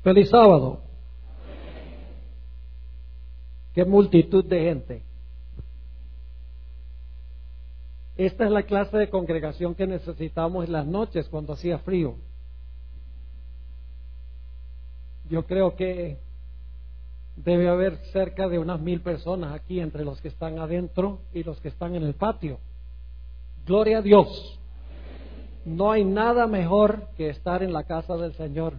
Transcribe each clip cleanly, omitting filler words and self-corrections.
Feliz sábado. Qué multitud de gente. Esta es la clase de congregación que necesitamos en las noches cuando hacía frío. Yo creo que debe haber cerca de unas 1000 personas aquí entre los que están adentro y los que están en el patio. Gloria a Dios. No hay nada mejor que estar en la casa del Señor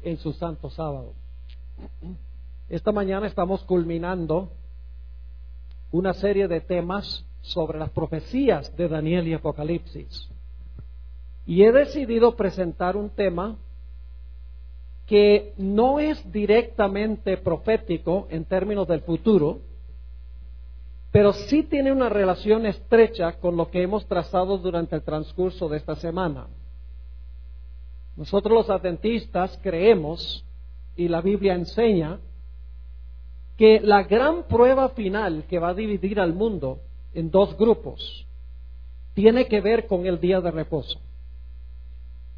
en su santo sábado. Esta mañana estamos culminando una serie de temas sobre las profecías de Daniel y Apocalipsis. Y he decidido presentar un tema que no es directamente profético en términos del futuro, pero sí tiene una relación estrecha con lo que hemos trazado durante el transcurso de esta semana. Nosotros los adventistas creemos, y la Biblia enseña, que la gran prueba final que va a dividir al mundo en dos grupos tiene que ver con el día de reposo.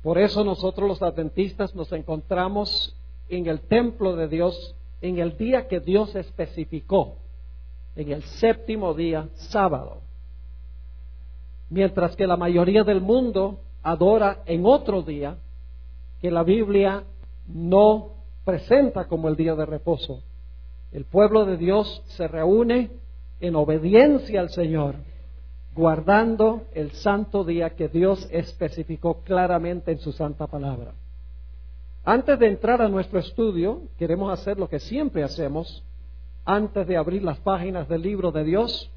Por eso nosotros los adventistas nos encontramos en el templo de Dios en el día que Dios especificó, en el séptimo día, sábado. Mientras que la mayoría del mundo adora en otro día que la Biblia no presenta como el día de reposo. El pueblo de Dios se reúne en obediencia al Señor, guardando el santo día que Dios especificó claramente en su santa palabra. Antes de entrar a nuestro estudio, queremos hacer lo que siempre hacemos antes de abrir las páginas del libro de Dios,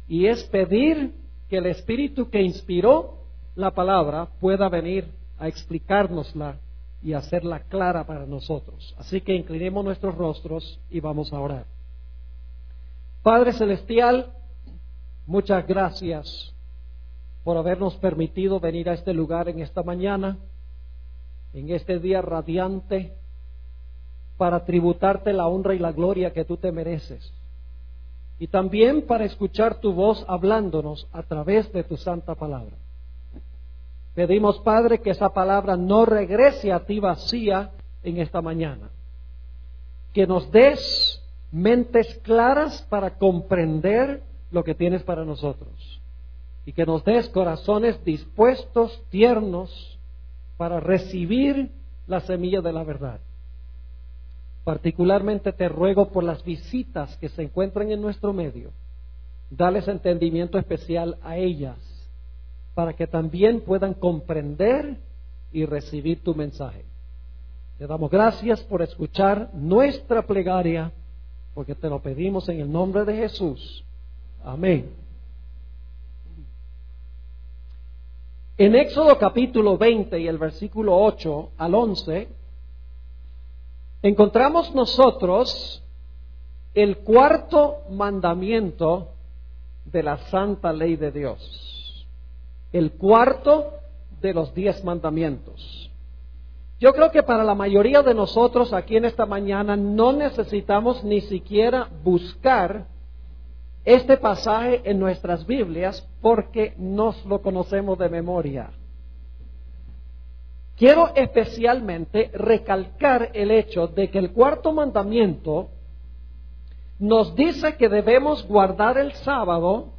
y es pedir que el Espíritu que inspiró la palabra pueda venir a explicárnosla y hacerla clara para nosotros. Así que inclinemos nuestros rostros y vamos a orar. Padre Celestial, muchas gracias por habernos permitido venir a este lugar en esta mañana, en este día radiante, para tributarte la honra y la gloria que tú te mereces. Y también para escuchar tu voz hablándonos a través de tu santa palabra. Pedimos, Padre, que esa palabra no regrese a ti vacía en esta mañana. Que nos des mentes claras para comprender lo que tienes para nosotros. Y que nos des corazones dispuestos, tiernos, para recibir la semilla de la verdad. Particularmente te ruego por las visitas que se encuentran en nuestro medio. Dales entendimiento especial a ellas, para que también puedan comprender y recibir tu mensaje. Te damos gracias por escuchar nuestra plegaria, porque te lo pedimos en el nombre de Jesús. Amén. En Éxodo capítulo 20 y el versículo 8 al 11, encontramos nosotros el cuarto mandamiento de la santa ley de Dios. El cuarto de los 10 mandamientos. Yo creo que para la mayoría de nosotros aquí en esta mañana no necesitamos ni siquiera buscar este pasaje en nuestras Biblias porque nos lo conocemos de memoria. Quiero especialmente recalcar el hecho de que el cuarto mandamiento nos dice que debemos guardar el sábado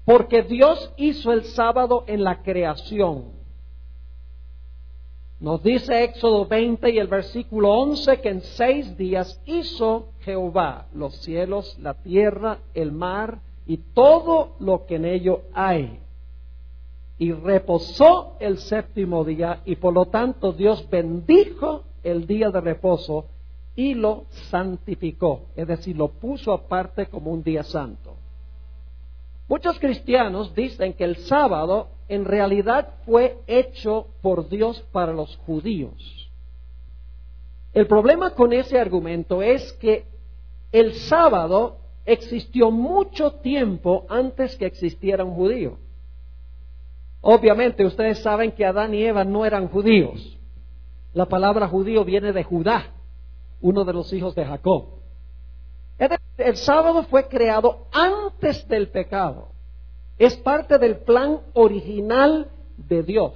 porque Dios hizo el sábado en la creación. Nos dice Éxodo 20 y el versículo 11 que en 6 días hizo Jehová los cielos, la tierra, el mar y todo lo que en ello hay. Y reposó el séptimo día y por lo tanto Dios bendijo el día de reposo y lo santificó, es decir, lo puso aparte como un día santo. Muchos cristianos dicen que el sábado en realidad fue hecho por Dios para los judíos. El problema con ese argumento es que el sábado existió mucho tiempo antes que existiera un judío. Obviamente ustedes saben que Adán y Eva no eran judíos. La palabra judío viene de Judá, uno de los hijos de Jacob. El sábado fue creado antes del pecado. Es parte del plan original de Dios.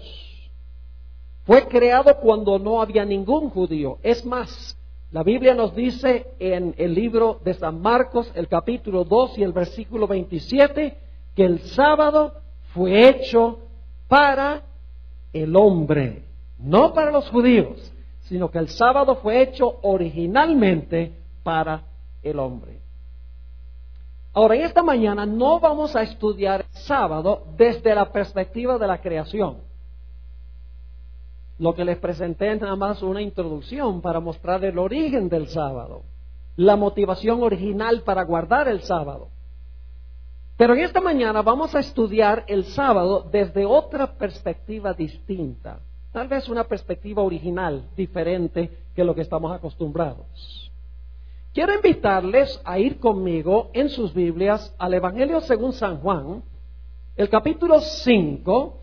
Fue creado cuando no había ningún judío. Es más, la Biblia nos dice en el libro de San Marcos, el capítulo 2 y el versículo 27, que el sábado fue hecho para el hombre, no para los judíos, sino que el sábado fue hecho originalmente para el hombre. Ahora, en esta mañana no vamos a estudiar el sábado desde la perspectiva de la creación. Lo que les presenté es nada más una introducción para mostrar el origen del sábado, la motivación original para guardar el sábado. Pero en esta mañana vamos a estudiar el sábado desde otra perspectiva distinta, tal vez una perspectiva original, diferente que lo que estamos acostumbrados. Quiero invitarles a ir conmigo en sus Biblias al Evangelio según San Juan, el capítulo 5,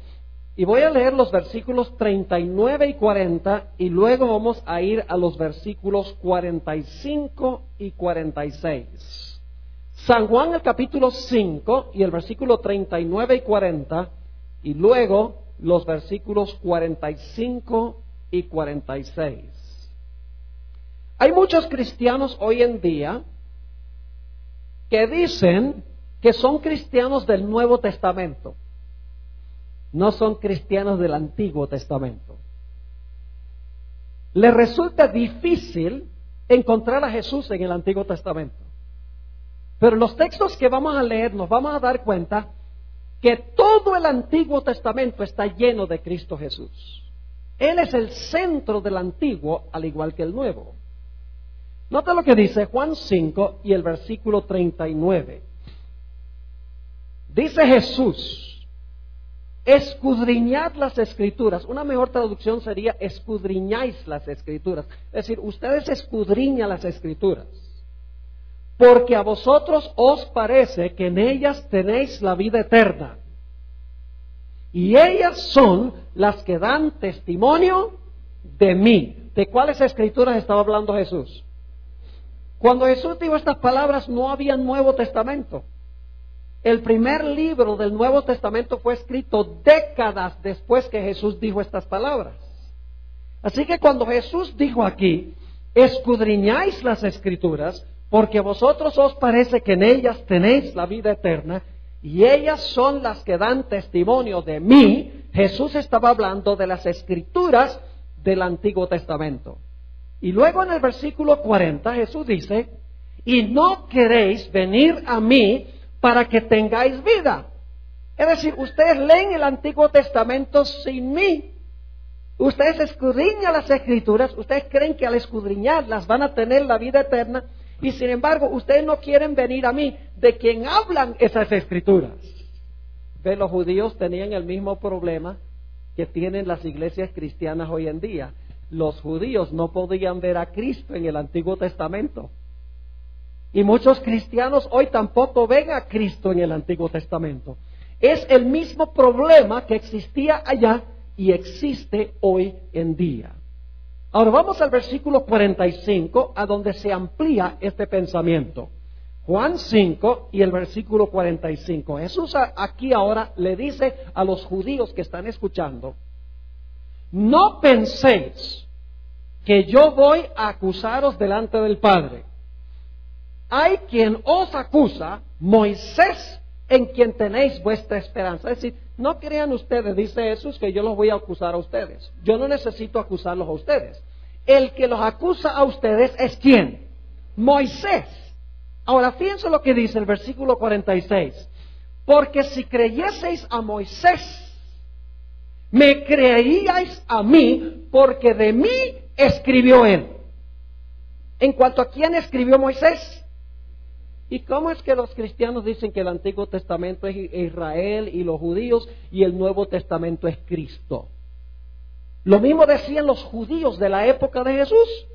y voy a leer los versículos 39 y 40, y luego vamos a ir a los versículos 45 y 46. San Juan, el capítulo 5, y el versículo 39 y 40, y luego los versículos 45 y 46. Hay muchos cristianos hoy en día que dicen que son cristianos del Nuevo Testamento. No son cristianos del Antiguo Testamento. Les resulta difícil encontrar a Jesús en el Antiguo Testamento. Pero los textos que vamos a leer nos vamos a dar cuenta que todo el Antiguo Testamento está lleno de Cristo Jesús. Él es el centro del Antiguo, al igual que el Nuevo. Nota lo que dice Juan 5 y el versículo 39. Dice Jesús: escudriñad las Escrituras. Una mejor traducción sería: escudriñáis las Escrituras. Es decir, ustedes escudriñan las Escrituras, porque a vosotros os parece que en ellas tenéis la vida eterna, y ellas son las que dan testimonio de mí. ¿De cuáles Escrituras estaba hablando Jesús? Cuando Jesús dijo estas palabras no había Nuevo Testamento. El primer libro del Nuevo Testamento fue escrito décadas después que Jesús dijo estas palabras. Así que cuando Jesús dijo aquí: escudriñáis las Escrituras, porque a vosotros os parece que en ellas tenéis la vida eterna, y ellas son las que dan testimonio de mí, Jesús estaba hablando de las Escrituras del Antiguo Testamento. Y luego en el versículo 40 Jesús dice: y no queréis venir a mí para que tengáis vida. Es decir, ustedes leen el Antiguo Testamento sin mí. Ustedes escudriñan las Escrituras, ustedes creen que al escudriñarlas van a tener la vida eterna, y sin embargo ustedes no quieren venir a mí, de quien hablan esas Escrituras. ¿Ve? Los judíos tenían el mismo problema que tienen las iglesias cristianas hoy en día. Los judíos no podían ver a Cristo en el Antiguo Testamento. Y muchos cristianos hoy tampoco ven a Cristo en el Antiguo Testamento. Es el mismo problema que existía allá y existe hoy en día. Ahora vamos al versículo 45, a donde se amplía este pensamiento. Juan 5 y el versículo 45. Jesús aquí ahora le dice a los judíos que están escuchando: no penséis que yo voy a acusaros delante del Padre. Hay quien os acusa, Moisés, en quien tenéis vuestra esperanza. Es decir, no crean ustedes, dice Jesús, que yo los voy a acusar a ustedes. Yo no necesito acusarlos a ustedes. El que los acusa a ustedes es ¿quién? Moisés. Ahora fíjense lo que dice el versículo 46. Porque si creyeseis a Moisés, me creeríais a mí, porque de mí escribió él. En cuanto a quién escribió Moisés. ¿Y cómo es que los cristianos dicen que el Antiguo Testamento es Israel y los judíos y el Nuevo Testamento es Cristo? Lo mismo decían los judíos de la época de Jesús.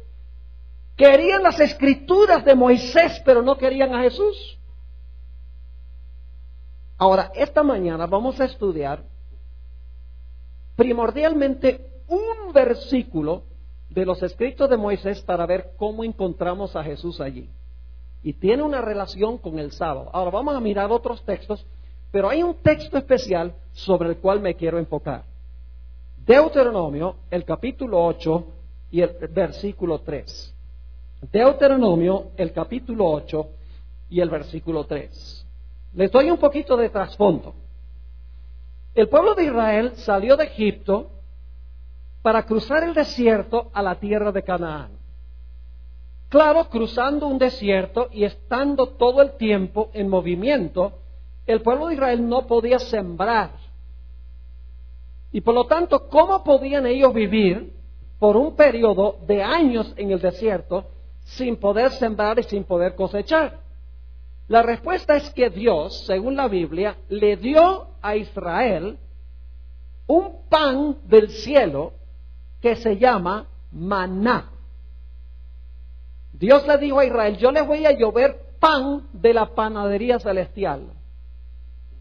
Querían las Escrituras de Moisés, pero no querían a Jesús. Ahora, esta mañana vamos a estudiar primordialmente un versículo de los escritos de Moisés para ver cómo encontramos a Jesús allí. Y tiene una relación con el sábado. Ahora vamos a mirar otros textos, pero hay un texto especial sobre el cual me quiero enfocar. Deuteronomio, el capítulo 8 y el versículo 3. Deuteronomio, el capítulo 8 y el versículo 3. Les doy un poquito de trasfondo. El pueblo de Israel salió de Egipto para cruzar el desierto a la tierra de Canaán. Claro, cruzando un desierto y estando todo el tiempo en movimiento, el pueblo de Israel no podía sembrar. Y por lo tanto, ¿cómo podían ellos vivir por un periodo de años en el desierto sin poder sembrar y sin poder cosechar? La respuesta es que Dios, según la Biblia, le dio a Israel un pan del cielo que se llama maná. Dios le dijo a Israel, yo les voy a llover pan de la panadería celestial.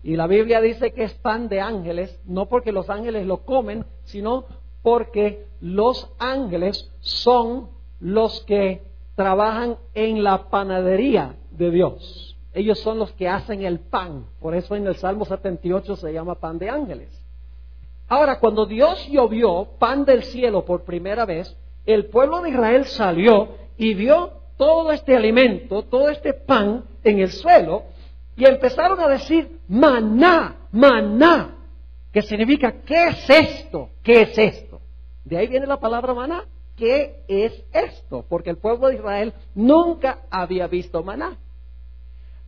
Y la Biblia dice que es pan de ángeles, no porque los ángeles lo comen, sino porque los ángeles son los que trabajan en la panadería de Dios. Ellos son los que hacen el pan. Por eso en el Salmo 78 se llama pan de ángeles. Ahora, cuando Dios llovió pan del cielo por primera vez, el pueblo de Israel salió y vio todo este alimento, todo este pan en el suelo, y empezaron a decir, maná, maná, que significa, ¿qué es esto? ¿Qué es esto? De ahí viene la palabra maná. ¿Qué es esto? Porque el pueblo de Israel nunca había visto maná.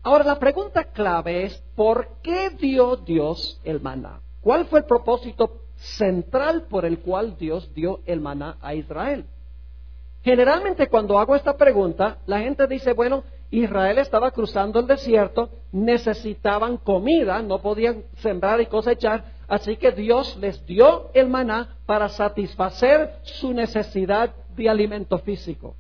Ahora, la pregunta clave es, ¿por qué dio Dios el maná? ¿Cuál fue el propósito central por el cual Dios dio el maná a Israel? Generalmente cuando hago esta pregunta, la gente dice, bueno, Israel estaba cruzando el desierto, necesitaban comida, no podían sembrar y cosechar, así que Dios les dio el maná para satisfacer su necesidad de alimento físico.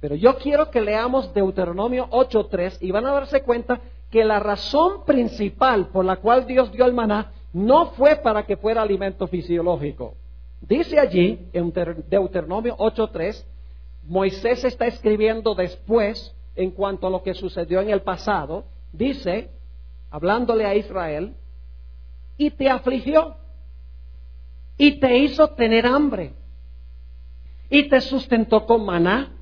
Pero yo quiero que leamos Deuteronomio 8:3 y van a darse cuenta que la razón principal por la cual Dios dio el maná no fue para que fuera alimento fisiológico. Dice allí, en Deuteronomio 8:3, Moisés está escribiendo después en cuanto a lo que sucedió en el pasado. Dice, hablándole a Israel, y te afligió, y te hizo tener hambre, y te sustentó con maná,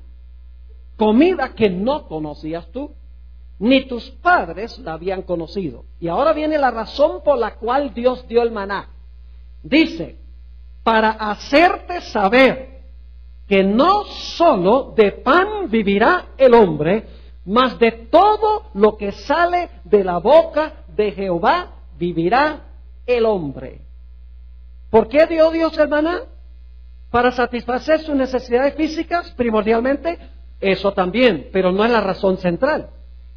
comida que no conocías tú, ni tus padres la habían conocido. Y ahora viene la razón por la cual Dios dio el maná. Dice, para hacerte saber que no solo de pan vivirá el hombre, mas de todo lo que sale de la boca de Jehová vivirá el hombre. ¿Por qué dio Dios el maná? Para satisfacer sus necesidades físicas, primordialmente. Eso también, pero no es la razón central.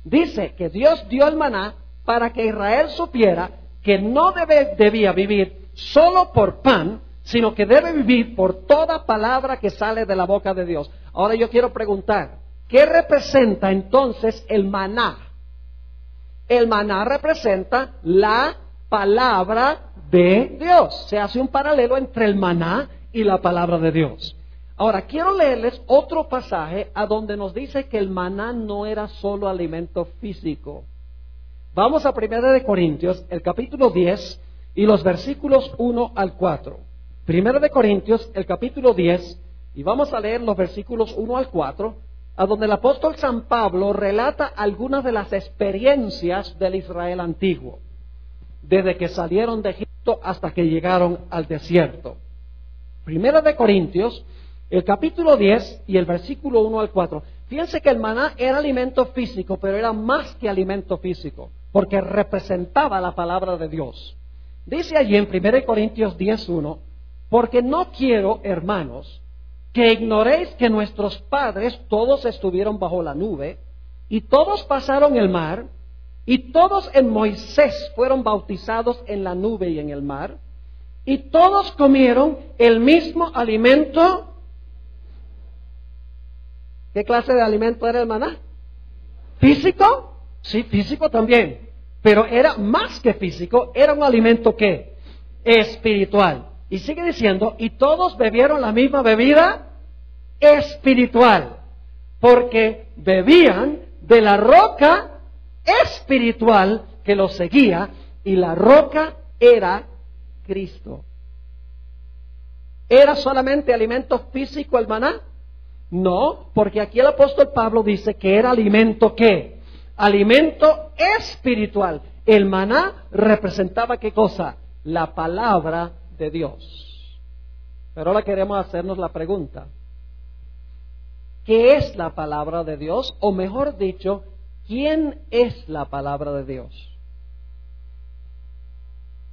Dice que Dios dio el maná para que Israel supiera que no debía vivir solo por pan, sino que debe vivir por toda palabra que sale de la boca de Dios. Ahora yo quiero preguntar, ¿qué representa entonces el maná? El maná representa la palabra de Dios. Se hace un paralelo entre el maná y la palabra de Dios. Ahora, quiero leerles otro pasaje a donde nos dice que el maná no era solo alimento físico. Vamos a 1 Corintios, el capítulo 10 y los versículos 1 al 4. 1 Corintios, el capítulo 10, y vamos a leer los versículos 1 al 4, a donde el apóstol San Pablo relata algunas de las experiencias del Israel antiguo, desde que salieron de Egipto hasta que llegaron al desierto. 1 Corintios, el capítulo 10 y el versículo 1 al 4. Fíjense que el maná era alimento físico, pero era más que alimento físico, porque representaba la palabra de Dios. Dice allí en 1 Corintios 10:1, porque no quiero, hermanos, que ignoréis que nuestros padres todos estuvieron bajo la nube, y todos pasaron el mar, y todos en Moisés fueron bautizados en la nube y en el mar, y todos comieron el mismo alimento. ¿Qué clase de alimento era el maná? ¿Físico? Sí, físico también. Pero era más que físico, era un alimento ¿qué? Espiritual. Y sigue diciendo, y todos bebieron la misma bebida espiritual, porque bebían de la roca espiritual que los seguía, y la roca era Cristo. ¿Era solamente alimento físico el maná? No, porque aquí el apóstol Pablo dice que era alimento ¿qué? Alimento espiritual. El maná representaba ¿qué cosa? La palabra de Dios. Pero ahora queremos hacernos la pregunta: ¿qué es la palabra de Dios? O mejor dicho, ¿quién es la palabra de Dios?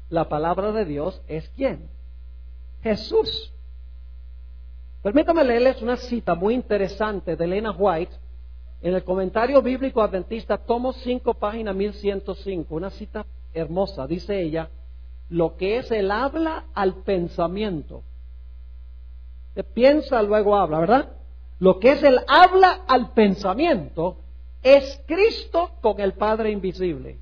La palabra de Dios es ¿quién? Jesús. Permítame leerles una cita muy interesante de Elena White en el Comentario Bíblico Adventista, tomo 5, página 1105. Una cita hermosa. Dice ella: lo que es el habla al pensamiento. Se piensa, luego habla, ¿verdad? Lo que es el habla al pensamiento es Cristo con el Padre invisible.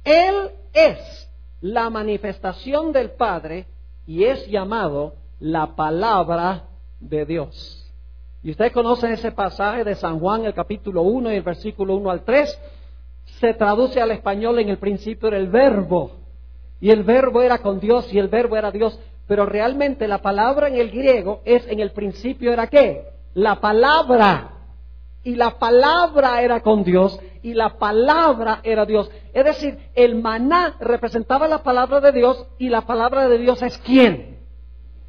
Él es la manifestación del Padre y es llamado la palabra de Dios. Y ustedes conocen ese pasaje de San Juan, el capítulo 1 y el versículo 1 al 3. Se traduce al español: en el principio era el verbo, y el verbo era con Dios, y el verbo era Dios. Pero realmente la palabra en el griego es: en el principio era ¿qué? La palabra. Y la palabra era con Dios, y la palabra era Dios. Es decir, el maná representaba la palabra de Dios, y la palabra de Dios es ¿quién?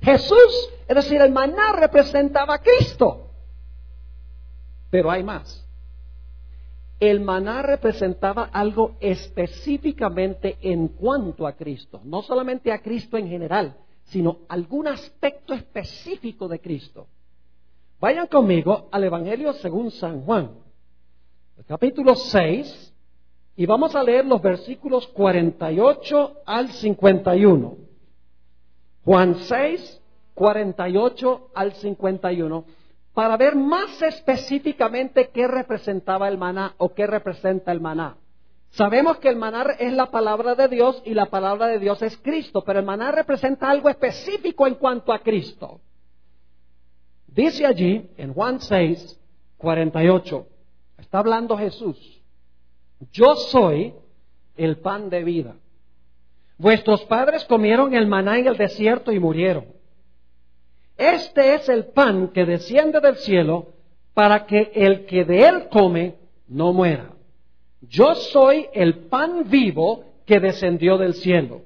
Jesús. Es decir, el maná representaba a Cristo. Pero hay más. El maná representaba algo específicamente en cuanto a Cristo. No solamente a Cristo en general, sino algún aspecto específico de Cristo. Vayan conmigo al Evangelio según San Juan, el capítulo 6, y vamos a leer los versículos 48 al 51. Juan 6, 48 al 51, para ver más específicamente qué representaba el maná o qué representa el maná. Sabemos que el maná es la palabra de Dios y la palabra de Dios es Cristo, pero el maná representa algo específico en cuanto a Cristo. Dice allí en Juan 6, 48, está hablando Jesús: yo soy el pan de vida. Vuestros padres comieron el maná en el desierto y murieron. Este es el pan que desciende del cielo, para que el que de él come no muera. Yo soy el pan vivo que descendió del cielo.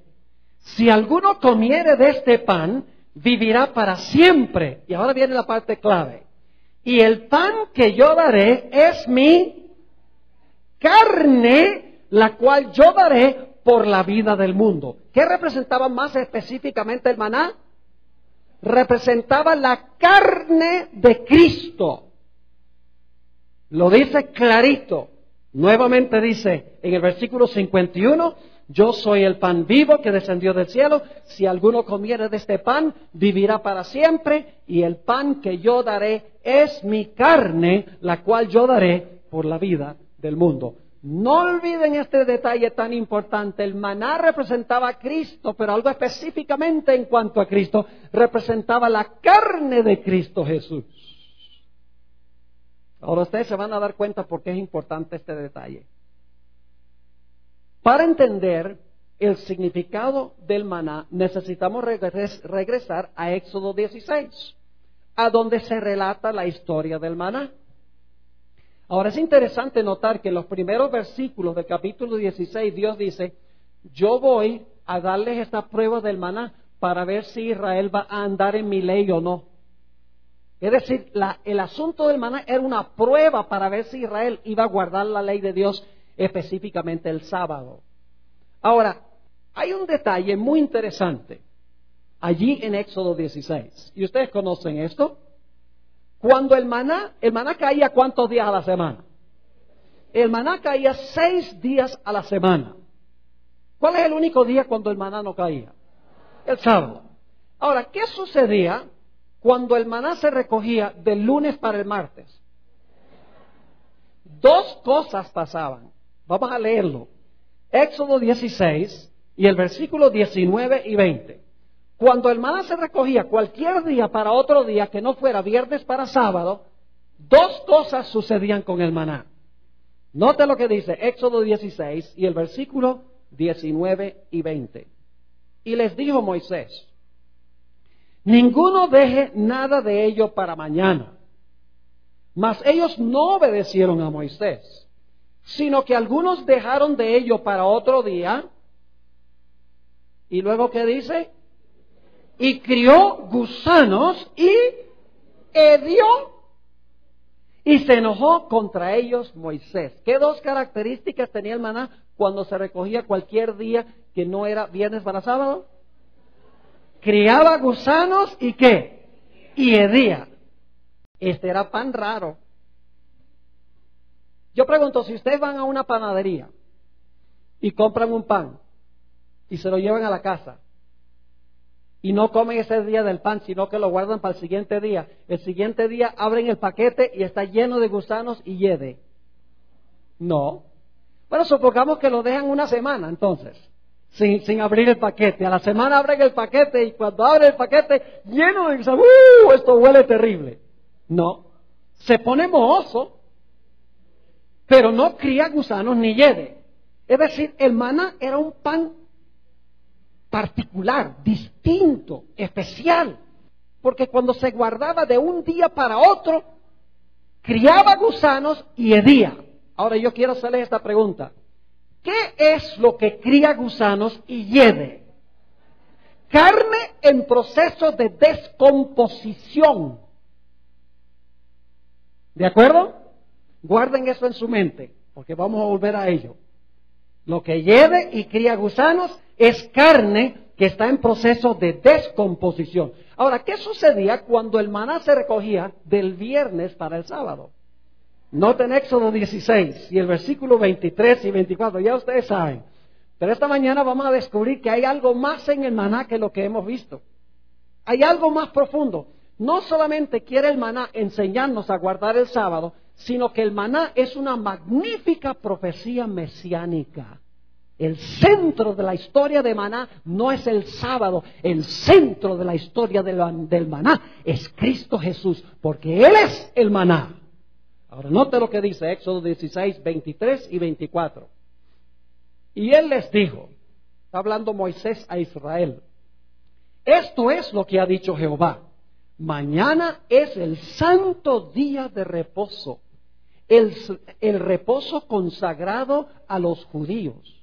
Si alguno comiere de este pan, vivirá para siempre. Y ahora viene la parte clave. Y el pan que yo daré es mi carne, la cual yo daré por la vida del mundo. ¿Qué representaba más específicamente el maná? Representaba la carne de Cristo. Lo dice clarito. Nuevamente dice en el versículo 51, yo soy el pan vivo que descendió del cielo. Si alguno comiere de este pan, vivirá para siempre. Y el pan que yo daré es mi carne, la cual yo daré por la vida del mundo. No olviden este detalle tan importante. El maná representaba a Cristo, pero algo específicamente en cuanto a Cristo, representaba la carne de Cristo Jesús. Ahora ustedes se van a dar cuenta por qué es importante este detalle. Para entender el significado del maná, necesitamos regresar a Éxodo 16, a donde se relata la historia del maná. Ahora es interesante notar que en los primeros versículos del capítulo 16 Dios dice: yo voy a darles esta prueba del maná para ver si Israel va a andar en mi ley o no. Es decir, el asunto del maná era una prueba para ver si Israel iba a guardar la ley de Dios, específicamente el sábado. Ahora, hay un detalle muy interesante allí en Éxodo 16. ¿Y ustedes conocen esto? Cuando el maná caía, ¿cuántos días a la semana? El maná caía 6 días a la semana. ¿Cuál es el único día cuando el maná no caía? El sábado. Ahora, ¿qué sucedía cuando el maná se recogía del lunes para el martes? 2 cosas pasaban. Vamos a leerlo. Éxodo 16 y el versículo 19 y 20. Cuando el maná se recogía cualquier día para otro día que no fuera viernes para sábado, 2 cosas sucedían con el maná. Note lo que dice Éxodo 16 y el versículo 19 y 20. Y les dijo Moisés: Ninguno deje nada de ello para mañana. Mas ellos no obedecieron a Moisés, sino que algunos dejaron de ello para otro día. Y luego, ¿qué dice? Y crió gusanos y hedió. Y se enojó contra ellos Moisés. ¿Qué dos características tenía el maná cuando se recogía cualquier día que no era viernes para sábado? Criaba gusanos y ¿qué? Y hedía. Este era pan raro. Yo pregunto, si ustedes van a una panadería y compran un pan y se lo llevan a la casa y no comen ese día del pan, sino que lo guardan para el siguiente día abren el paquete y está lleno de gusanos y hiede. No. Bueno, supongamos que lo dejan una semana entonces, sin abrir el paquete. A la semana abren el paquete y cuando abren el paquete lleno de gusanos, esto huele terrible. No, se pone mohoso, pero no cría gusanos ni hiede. Es decir, el maná era un pan particular, distinto, especial, porque cuando se guardaba de un día para otro, criaba gusanos y hedía. Ahora yo quiero hacerles esta pregunta. ¿Qué es lo que cría gusanos y hiede? Carne en proceso de descomposición. ¿De acuerdo? Guarden eso en su mente, porque vamos a volver a ello. Lo que hiede y cría gusanos es carne que está en proceso de descomposición. Ahora, ¿qué sucedía cuando el maná se recogía del viernes para el sábado? Noten Éxodo 16 y el versículo 23 y 24, ya ustedes saben. Pero esta mañana vamos a descubrir que hay algo más en el maná que lo que hemos visto. Hay algo más profundo. No solamente quiere el maná enseñarnos a guardar el sábado, sino que el maná es una magnífica profecía mesiánica. El centro de la historia de maná no es el sábado, el centro de la historia del maná es Cristo Jesús, porque Él es el maná. Ahora note lo que dice Éxodo 16, 23 y 24. Y Él les dijo, está hablando Moisés a Israel, esto es lo que ha dicho Jehová. Mañana es el santo día de reposo, el reposo consagrado a los judíos.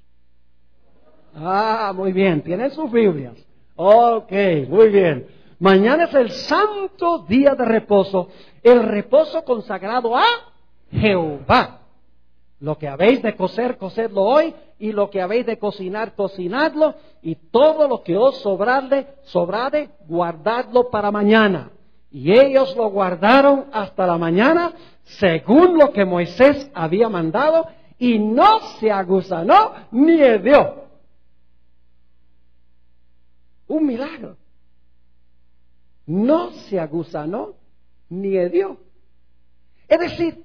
Muy bien, tienen sus Biblias. Ok, muy bien. Mañana es el santo día de reposo, el reposo consagrado a Jehová. Lo que habéis de cocer, cocedlo hoy, y lo que habéis de cocinar, cocinadlo, y todo lo que os sobrade, guardadlo para mañana. Y ellos lo guardaron hasta la mañana, según lo que Moisés había mandado, y no se agusanó ni hedió. Un milagro. No se agusanó ni hedió. Es decir,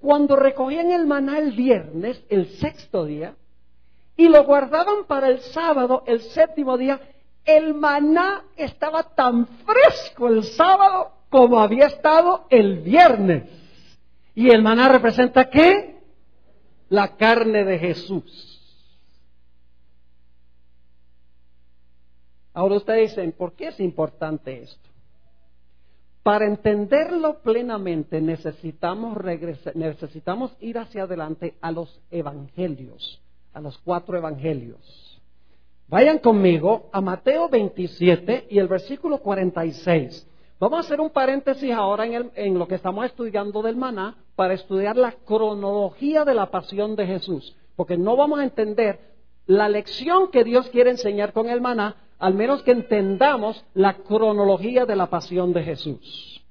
cuando recogían el maná el viernes, el sexto día, y lo guardaban para el sábado, el séptimo día, el maná estaba tan fresco el sábado como había estado el viernes. ¿Y el maná representa qué? La carne de Jesús. Ahora ustedes dicen, ¿por qué es importante esto? Para entenderlo plenamente necesitamos ir hacia adelante a los evangelios, a los 4 evangelios. Vayan conmigo a Mateo 27 y el versículo 46. Vamos a hacer un paréntesis ahora en lo que estamos estudiando del maná para estudiar la cronología de la pasión de Jesús, porque no vamos a entender la lección que Dios quiere enseñar con el maná al menos que entendamos la cronología de la pasión de Jesús.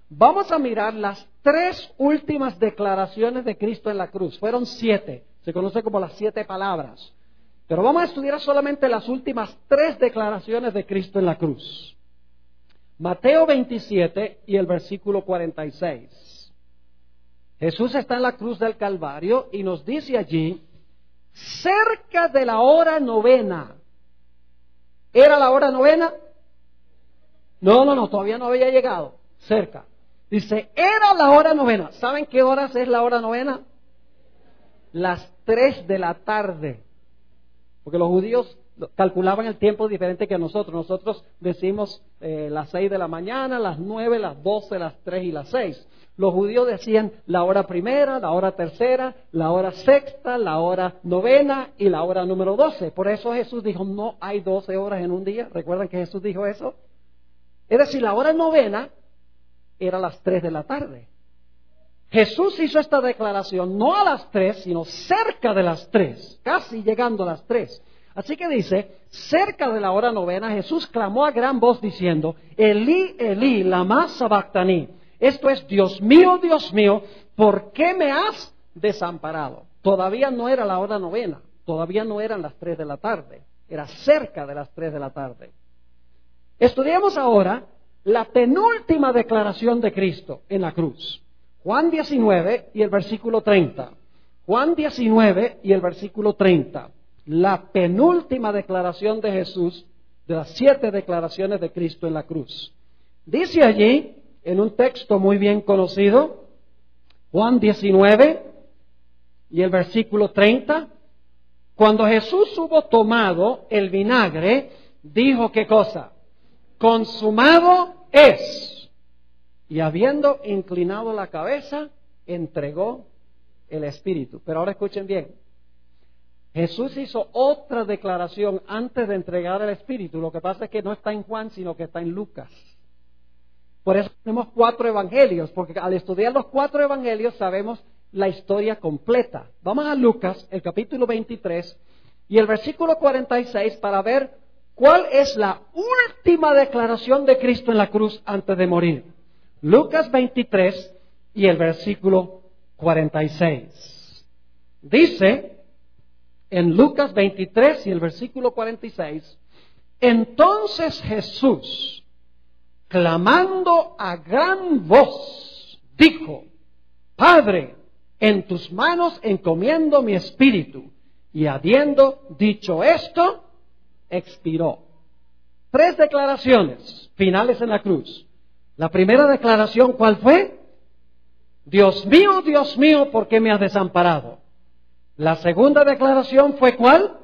Vamos a mirar las 3 últimas declaraciones de Cristo en la cruz. Fueron 7, se conoce como las 7 palabras. Pero vamos a estudiar solamente las últimas 3 declaraciones de Cristo en la cruz. Mateo 27 y el versículo 46. Jesús está en la cruz del Calvario y nos dice allí, cerca de la hora 9. ¿Era la hora 9? No, todavía no había llegado. Cerca. Dice, era la hora 9. ¿Saben qué horas es la hora 9? Las 3 de la tarde. Porque los judíos calculaban el tiempo diferente que nosotros. Nosotros decimos las 6 de la mañana, las 9, las 12, las 3 y las 6. Los judíos decían la hora primera, la hora tercera, la hora sexta, la hora novena y la hora número 12. Por eso Jesús dijo, no hay 12 horas en un día. ¿Recuerdan que Jesús dijo eso? Es decir, la hora novena era a las 3 de la tarde. Jesús hizo esta declaración no a las 3, sino cerca de las 3, casi llegando a las 3. Así que dice, cerca de la hora novena, Jesús clamó a gran voz diciendo, Elí, Elí, lama sabactani. Esto es, Dios mío, ¿por qué me has desamparado? Todavía no era la hora novena, todavía no eran las 3 de la tarde, era cerca de las 3 de la tarde. Estudiamos ahora la penúltima declaración de Cristo en la cruz. Juan 19 y el versículo 30. Juan 19 y el versículo 30. La penúltima declaración de Jesús, de las 7 declaraciones de Cristo en la cruz. Dice allí, en un texto muy bien conocido, Juan 19 y el versículo 30, cuando Jesús hubo tomado el vinagre, dijo, ¿qué cosa? Consumado es. Y habiendo inclinado la cabeza, entregó el Espíritu. Pero ahora escuchen bien. Jesús hizo otra declaración antes de entregar el Espíritu. Lo que pasa es que no está en Juan, sino que está en Lucas. Por eso tenemos 4 evangelios, porque al estudiar los 4 evangelios sabemos la historia completa. Vamos a Lucas, el capítulo 23 y el versículo 46 para ver cuál es la última declaración de Cristo en la cruz antes de morir. Lucas 23 y el versículo 46. Dice en Lucas 23 y el versículo 46, entonces Jesús, clamando a gran voz, dijo, Padre, en tus manos encomiendo mi espíritu. Y habiendo dicho esto, expiró. 3 declaraciones finales en la cruz. La primera declaración, ¿cuál fue? Dios mío, ¿por qué me has desamparado? La segunda declaración fue ¿cuál?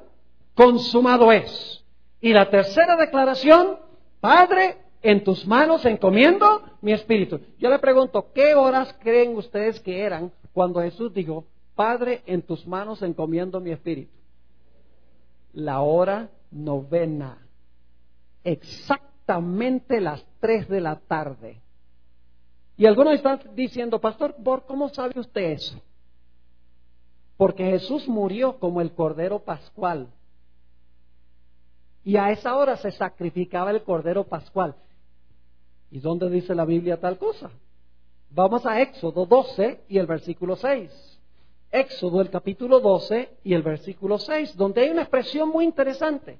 Consumado es. Y la tercera declaración, Padre, en tus manos encomiendo mi espíritu. Yo le pregunto, ¿qué horas creen ustedes que eran cuando Jesús dijo, Padre, en tus manos encomiendo mi espíritu? La hora novena. Exactamente las 3 de la tarde. Y algunos están diciendo, Pastor, ¿cómo sabe usted eso? Porque Jesús murió como el Cordero Pascual. Y a esa hora se sacrificaba el Cordero Pascual. ¿Y dónde dice la Biblia tal cosa? Vamos a Éxodo 12 y el versículo 6. Éxodo, el capítulo 12 y el versículo 6, donde hay una expresión muy interesante.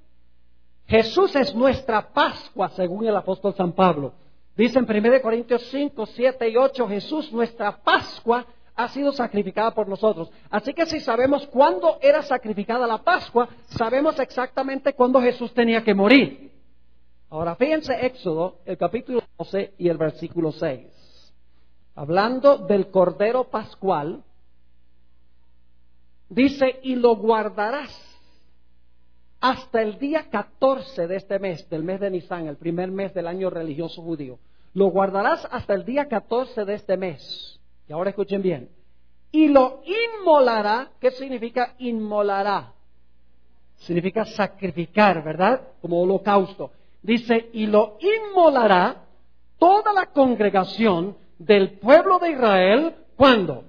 Jesús es nuestra Pascua, según el apóstol San Pablo. Dice en 1 Corintios 5, 7 y 8, Jesús, nuestra Pascua, ha sido sacrificada por nosotros. Así que si sabemos cuándo era sacrificada la Pascua, sabemos exactamente cuándo Jesús tenía que morir. Ahora fíjense Éxodo, el capítulo 12 y el versículo 6. Hablando del Cordero Pascual, dice, y lo guardarás hasta el día 14 de este mes, del mes de Nisan, el primer mes del año religioso judío. Lo guardarás hasta el día 14 de este mes. Y ahora escuchen bien. Y lo inmolará. ¿Qué significa inmolará? Significa sacrificar, ¿verdad? Como holocausto. Dice, y lo inmolará toda la congregación del pueblo de Israel. ¿Cuándo?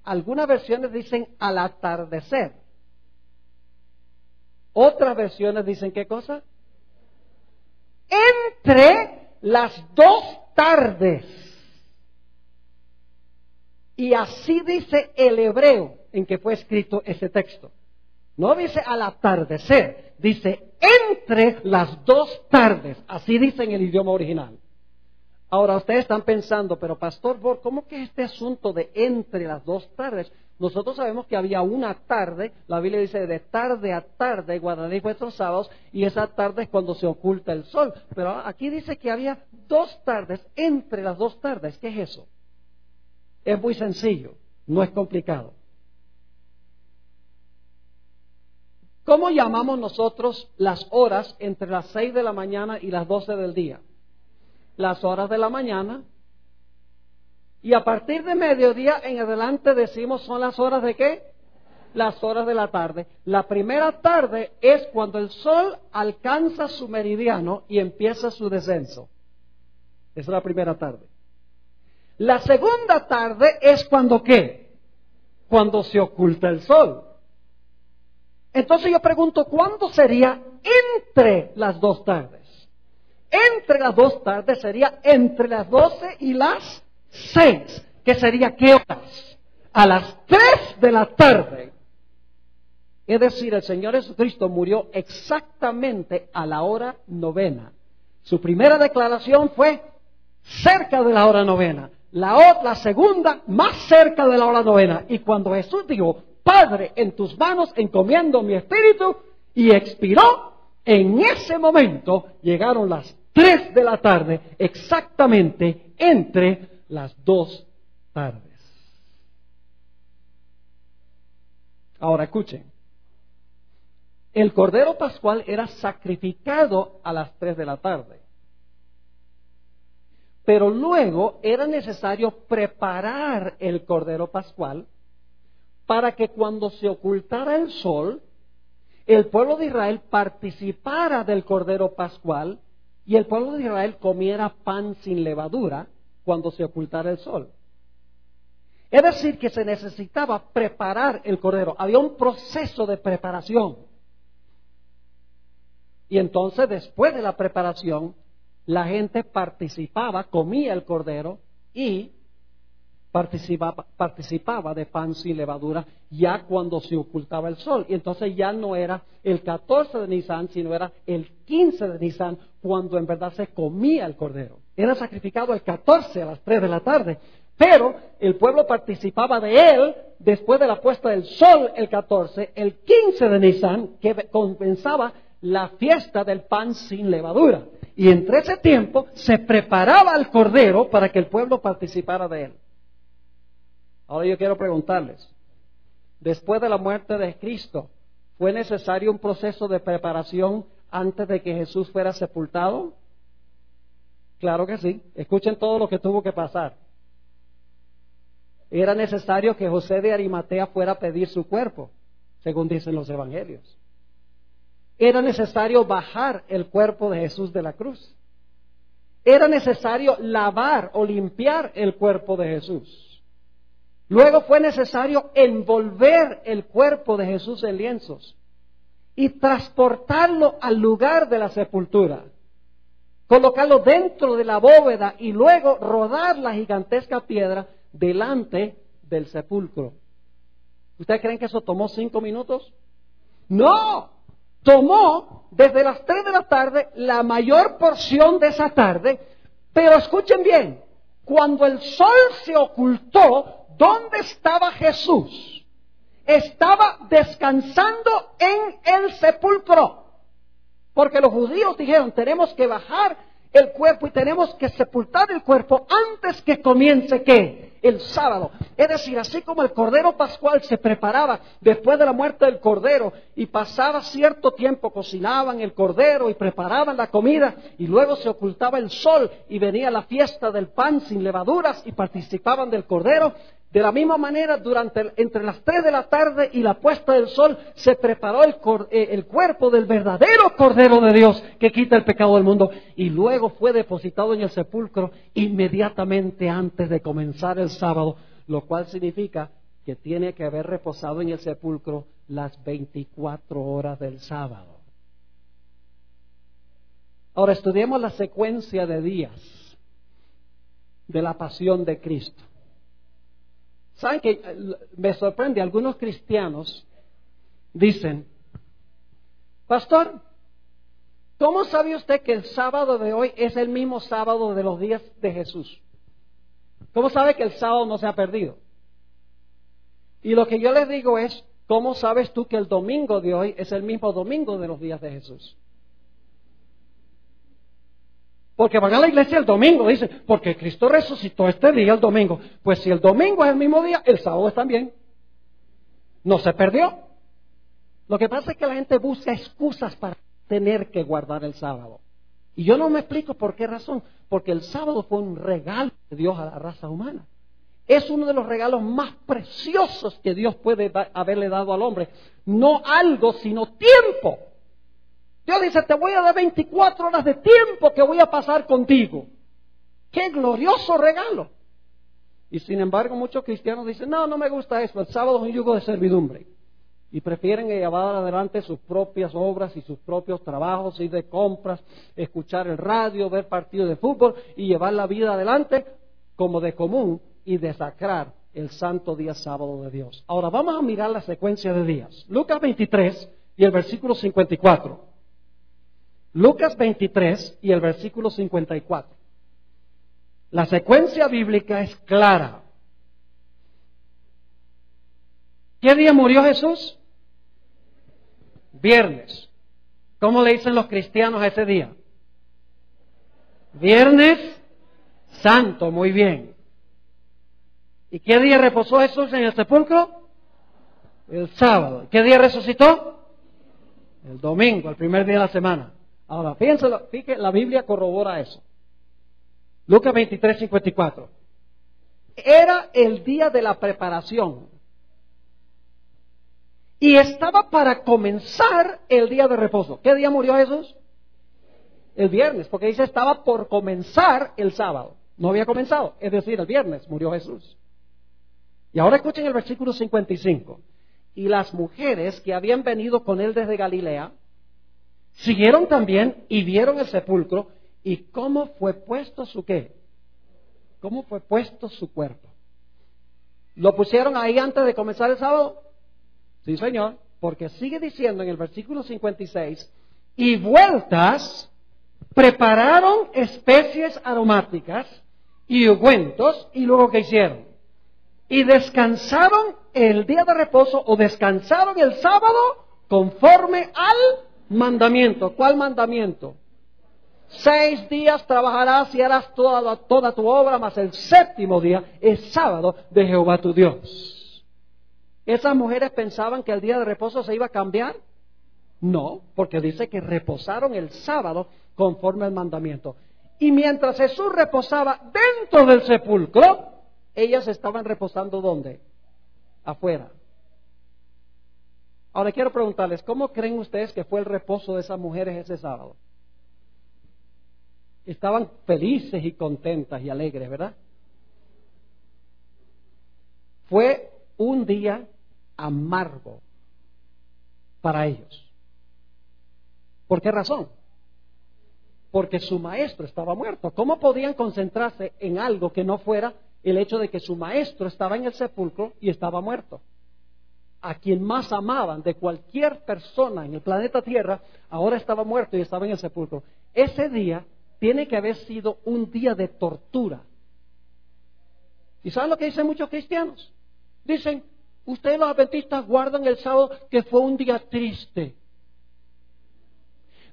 Algunas versiones dicen al atardecer. Otras versiones dicen ¿qué cosa? Entre las 2 tardes. Y así dice el hebreo en que fue escrito ese texto. No dice al atardecer, dice entre las 2 tardes. Así dice en el idioma original. Ahora ustedes están pensando, pero Pastor Borg, ¿cómo que este asunto de entre las 2 tardes? Nosotros sabemos que había una tarde, la Biblia dice de tarde a tarde guardaréis vuestros sábados, y esa tarde es cuando se oculta el sol. Pero aquí dice que había 2 tardes, entre las 2 tardes. ¿Qué es eso? Es muy sencillo, no es complicado. ¿Cómo llamamos nosotros las horas entre las 6 de la mañana y las 12 del día? Las horas de la mañana. Y a partir de mediodía en adelante decimos son las horas de ¿qué? Las horas de la tarde. La primera tarde es cuando el sol alcanza su meridiano y empieza su descenso. Esa es la primera tarde. La segunda tarde es cuando ¿qué? Cuando se oculta el sol. Entonces yo pregunto, ¿cuándo sería entre las dos tardes? Entre las dos tardes sería entre las 12 y las 6. ¿Qué sería qué horas? A las 3 de la tarde. Es decir, el Señor Jesucristo murió exactamente a la hora novena. Su primera declaración fue cerca de la hora novena. La segunda, más cerca de la hora novena. Y cuando Jesús dijo, Padre, en tus manos encomiendo mi espíritu, y expiró, en ese momento llegaron las 3 de la tarde, exactamente entre las dos tardes. Ahora escuchen, el Cordero Pascual era sacrificado a las 3 de la tarde. Pero luego era necesario preparar el Cordero Pascual para que cuando se ocultara el sol, el pueblo de Israel participara del Cordero Pascual y el pueblo de Israel comiera pan sin levadura cuando se ocultara el sol. Es decir, que se necesitaba preparar el Cordero. Había un proceso de preparación. Y entonces, después de la preparación, la gente participaba, comía el Cordero y participaba de pan sin levadura ya cuando se ocultaba el sol. Y entonces ya no era el 14 de Nisan, sino era el 15 de Nisan, cuando en verdad se comía el Cordero. Era sacrificado el 14 a las 3 de la tarde, pero el pueblo participaba de él después de la puesta del sol el 14, el 15 de Nisan, que compensaba la fiesta del pan sin levadura. Y entre ese tiempo se preparaba el Cordero para que el pueblo participara de él. Ahora yo quiero preguntarles, después de la muerte de Cristo, ¿fue necesario un proceso de preparación antes de que Jesús fuera sepultado? Claro que sí. Escuchen todo lo que tuvo que pasar. Era necesario que José de Arimatea fuera a pedir su cuerpo, según dicen los evangelios. Era necesario bajar el cuerpo de Jesús de la cruz. Era necesario lavar o limpiar el cuerpo de Jesús. Luego fue necesario envolver el cuerpo de Jesús en lienzos y transportarlo al lugar de la sepultura, colocarlo dentro de la bóveda y luego rodar la gigantesca piedra delante del sepulcro. ¿Ustedes creen que eso tomó 5 minutos? ¡No! Tomó desde las 3 de la tarde la mayor porción de esa tarde, pero escuchen bien, cuando el sol se ocultó, ¿dónde estaba Jesús? Estaba descansando en el sepulcro. Porque los judíos dijeron, tenemos que bajar el cuerpo y tenemos que sepultar el cuerpo antes que comience ¿qué? El sábado. Es decir, así como el Cordero Pascual se preparaba después de la muerte del Cordero y pasaba cierto tiempo, cocinaban el Cordero y preparaban la comida y luego se ocultaba el sol y venía la fiesta del pan sin levaduras y participaban del Cordero. De la misma manera, entre las 3 de la tarde y la puesta del sol, se preparó el cuerpo del verdadero Cordero de Dios que quita el pecado del mundo y luego fue depositado en el sepulcro inmediatamente antes de comenzar el sábado, lo cual significa que tiene que haber reposado en el sepulcro las 24 horas del sábado. Ahora estudiemos la secuencia de días de la pasión de Cristo. ¿Saben que me sorprende? Algunos cristianos dicen, pastor, ¿cómo sabe usted que el sábado de hoy es el mismo sábado de los días de Jesús? ¿Cómo sabe que el sábado no se ha perdido? Y lo que yo les digo es, ¿cómo sabes tú que el domingo de hoy es el mismo domingo de los días de Jesús? Porque van a la iglesia el domingo, dicen, porque Cristo resucitó este día el domingo. Pues si el domingo es el mismo día, el sábado es también. No se perdió. Lo que pasa es que la gente busca excusas para tener que guardar el sábado. Y yo no me explico por qué razón. Porque el sábado fue un regalo de Dios a la raza humana. Es uno de los regalos más preciosos que Dios puede haberle dado al hombre. No algo, sino tiempo. Dios dice, te voy a dar 24 horas de tiempo que voy a pasar contigo. ¡Qué glorioso regalo! Y sin embargo, muchos cristianos dicen, no, no me gusta eso, el sábado es un yugo de servidumbre. Y prefieren llevar adelante sus propias obras y sus propios trabajos, ir de compras, escuchar el radio, ver partidos de fútbol y llevar la vida adelante como de común y desacrar el santo día sábado de Dios. Ahora vamos a mirar la secuencia de días. Lucas 23 y el versículo 54. Lucas 23 y el versículo 54. La secuencia bíblica es clara. ¿Qué día murió Jesús? Viernes. ¿Cómo le dicen los cristianos a ese día? Viernes Santo, muy bien. ¿Y qué día reposó Jesús en el sepulcro? El sábado. ¿Qué día resucitó? El domingo, el primer día de la semana. Ahora, fíjense, la Biblia corrobora eso. Lucas 23, 54. Era el día de la preparación. Y estaba para comenzar el día de reposo. ¿Qué día murió Jesús? El viernes, porque dice estaba por comenzar el sábado. No había comenzado, es decir, el viernes murió Jesús. Y ahora escuchen el versículo 55. Y las mujeres que habían venido con él desde Galilea, siguieron también y vieron el sepulcro y cómo fue puesto su ¿qué? ¿Cómo fue puesto su cuerpo? ¿Lo pusieron ahí antes de comenzar el sábado? Sí, Señor, porque sigue diciendo en el versículo 56, y vueltas prepararon especies aromáticas y ungüentos, y luego ¿qué hicieron? Y descansaron el día de reposo, o descansaron el sábado, conforme al mandamiento. ¿Cuál mandamiento? 6 días trabajarás y harás toda tu obra, mas el séptimo día es sábado de Jehová tu Dios. ¿Esas mujeres pensaban que el día de reposo se iba a cambiar? No, porque dice que reposaron el sábado conforme al mandamiento. Y mientras Jesús reposaba dentro del sepulcro, ellas estaban reposando ¿dónde? Afuera. Ahora quiero preguntarles, ¿cómo creen ustedes que fue el reposo de esas mujeres ese sábado? Estaban felices y contentas y alegres, ¿verdad? Fue un día amargo para ellos. ¿Por qué razón? Porque su maestro estaba muerto. ¿Cómo podían concentrarse en algo que no fuera el hecho de que su maestro estaba en el sepulcro y estaba muerto? A quien más amaban de cualquier persona en el planeta Tierra, ahora estaba muerto y estaba en el sepulcro. Ese día tiene que haber sido un día de tortura. ¿Y saben lo que dicen muchos cristianos? Dicen, ustedes los adventistas guardan el sábado que fue un día triste.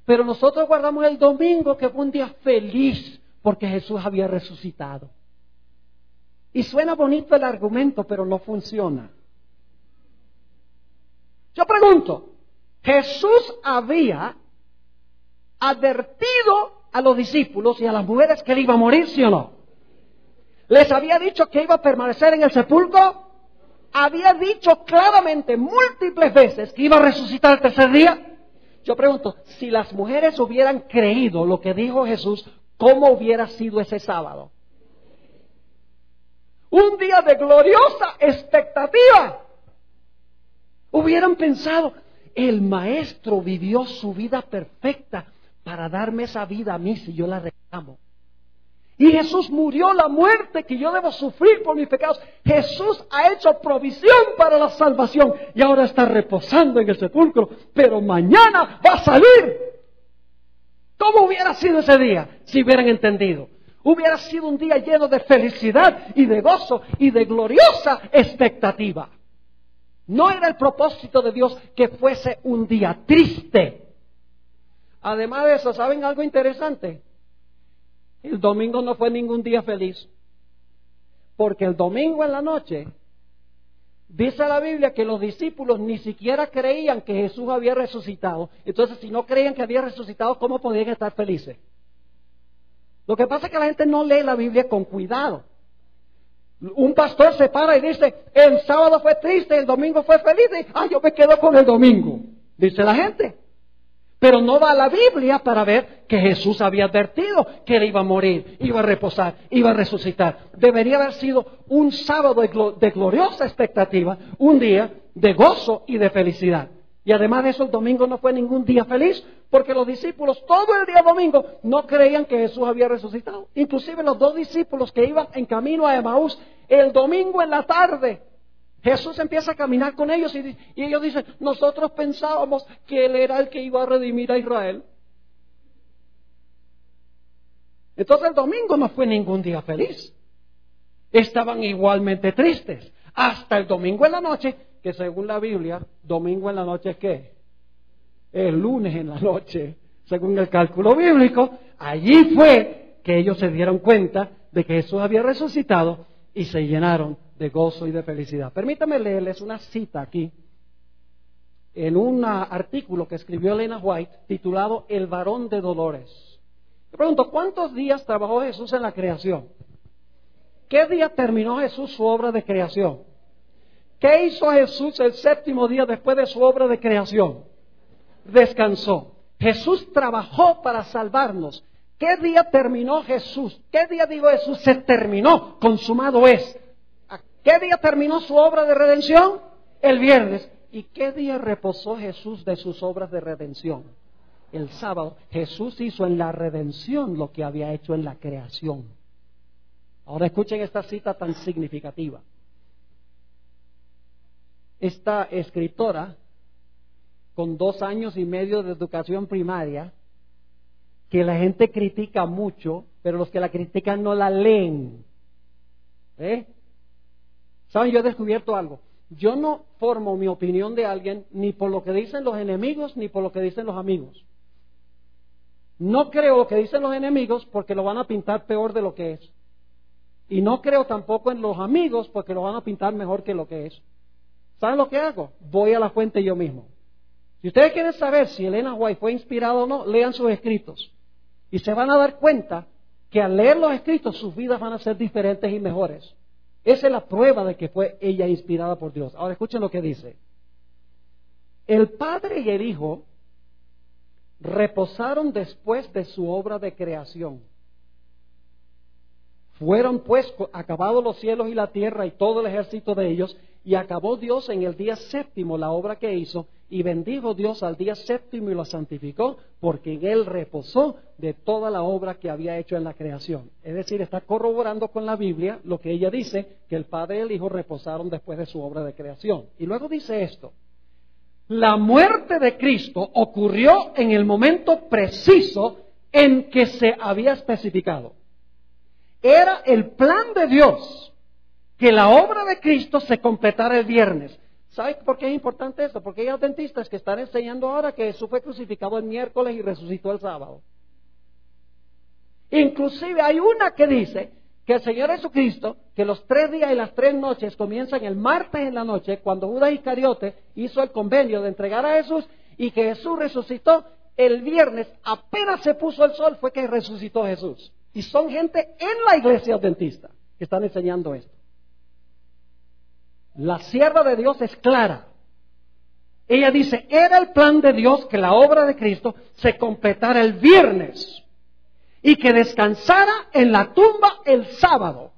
Pero nosotros guardamos el domingo que fue un día feliz porque Jesús había resucitado. Y suena bonito el argumento, pero no funciona. Yo pregunto, ¿Jesús había advertido a los discípulos y a las mujeres que él iba a morir, sí o no? ¿Les había dicho que iba a permanecer en el sepulcro? ¿Había dicho claramente múltiples veces que iba a resucitar el tercer día? Yo pregunto, si las mujeres hubieran creído lo que dijo Jesús, ¿cómo hubiera sido ese sábado? Un día de gloriosa expectativa. Hubieran pensado, el maestro vivió su vida perfecta para darme esa vida a mí si yo la reclamo. Y Jesús murió la muerte que yo debo sufrir por mis pecados. Jesús ha hecho provisión para la salvación y ahora está reposando en el sepulcro, pero mañana va a salir. ¿Cómo hubiera sido ese día si hubieran entendido? Hubiera sido un día lleno de felicidad y de gozo y de gloriosa expectativa. No era el propósito de Dios que fuese un día triste. Además de eso, ¿saben algo interesante? El domingo no fue ningún día feliz. Porque el domingo en la noche, Dice la Biblia que los discípulos ni siquiera creían que Jesús había resucitado. Entonces, si no creían que había resucitado, ¿cómo podían estar felices? Lo que pasa es que la gente no lee la Biblia con cuidado. Un pastor se para y dice, el sábado fue triste, el domingo fue feliz. Y, yo me quedo con el domingo, dice la gente. Pero no va a la Biblia para ver que Jesús había advertido que él iba a morir, iba a reposar, iba a resucitar. Debería haber sido un sábado de gloriosa expectativa, un día de gozo y de felicidad. Y además de eso, el domingo no fue ningún día feliz, porque los discípulos todo el día domingo no creían que Jesús había resucitado. Inclusive los dos discípulos que iban en camino a Emaús, el domingo en la tarde, Jesús empieza a caminar con ellos y ellos dicen, nosotros pensábamos que Él era el que iba a redimir a Israel. Entonces el domingo no fue ningún día feliz. Estaban igualmente tristes. Hasta el domingo en la noche, que según la Biblia, domingo en la noche es ¿qué? El lunes en la noche, según el cálculo bíblico. Allí fue que ellos se dieron cuenta de que Jesús había resucitado y se llenaron de gozo y de felicidad. Permítame leerles una cita aquí, en un artículo que escribió Elena White, titulado El varón de dolores. Le pregunto, ¿cuántos días trabajó Jesús en la creación? ¿Qué día terminó Jesús su obra de creación? ¿Qué hizo Jesús el séptimo día después de su obra de creación? Descansó. Jesús trabajó para salvarnos. ¿Qué día terminó Jesús? ¿Qué día digo Jesús? Se terminó, consumado es. ¿Qué día terminó su obra de redención? El viernes. ¿Y qué día reposó Jesús de sus obras de redención? El sábado. Jesús hizo en la redención lo que había hecho en la creación. Ahora escuchen esta cita tan significativa. Esta escritora, con 2 años y medio de educación primaria, que la gente critica mucho, pero los que la critican no la leen. ¿Saben? Yo he descubierto algo. Yo no formo mi opinión de alguien ni por lo que dicen los enemigos ni por lo que dicen los amigos. No creo lo que dicen los enemigos porque lo van a pintar peor de lo que es. Y no creo tampoco en los amigos porque lo van a pintar mejor que lo que es. ¿Saben lo que hago? Voy a la fuente yo mismo. Si ustedes quieren saber si Elena White fue inspirada o no, lean sus escritos. Y se van a dar cuenta que al leer los escritos sus vidas van a ser diferentes y mejores. Esa es la prueba de que fue ella inspirada por Dios. Ahora escuchen lo que dice. El Padre y el Hijo reposaron después de su obra de creación. Fueron pues acabados los cielos y la tierra y todo el ejército de ellos, y acabó Dios en el día séptimo la obra que hizo, y bendijo Dios al día séptimo y lo santificó, porque en él reposó de toda la obra que había hecho en la creación. Es decir, está corroborando con la Biblia lo que ella dice, que el Padre y el Hijo reposaron después de su obra de creación. Y luego dice esto: la muerte de Cristo ocurrió en el momento preciso en que se había especificado. Era el plan de Dios que la obra de Cristo se completara el viernes. ¿Sabe por qué es importante esto? Porque hay adventistas que están enseñando ahora que Jesús fue crucificado el miércoles y resucitó el sábado. Inclusive hay una que dice que el Señor Jesucristo, que los 3 días y las 3 noches comienzan el martes en la noche, cuando Judas Iscariote hizo el convenio de entregar a Jesús, y que Jesús resucitó el viernes, apenas se puso el sol fue que resucitó Jesús. Y son gente en la iglesia adventista que están enseñando esto. La sierva de Dios es clara. Ella dice, era el plan de Dios que la obra de Cristo se completara el viernes y que descansara en la tumba el sábado.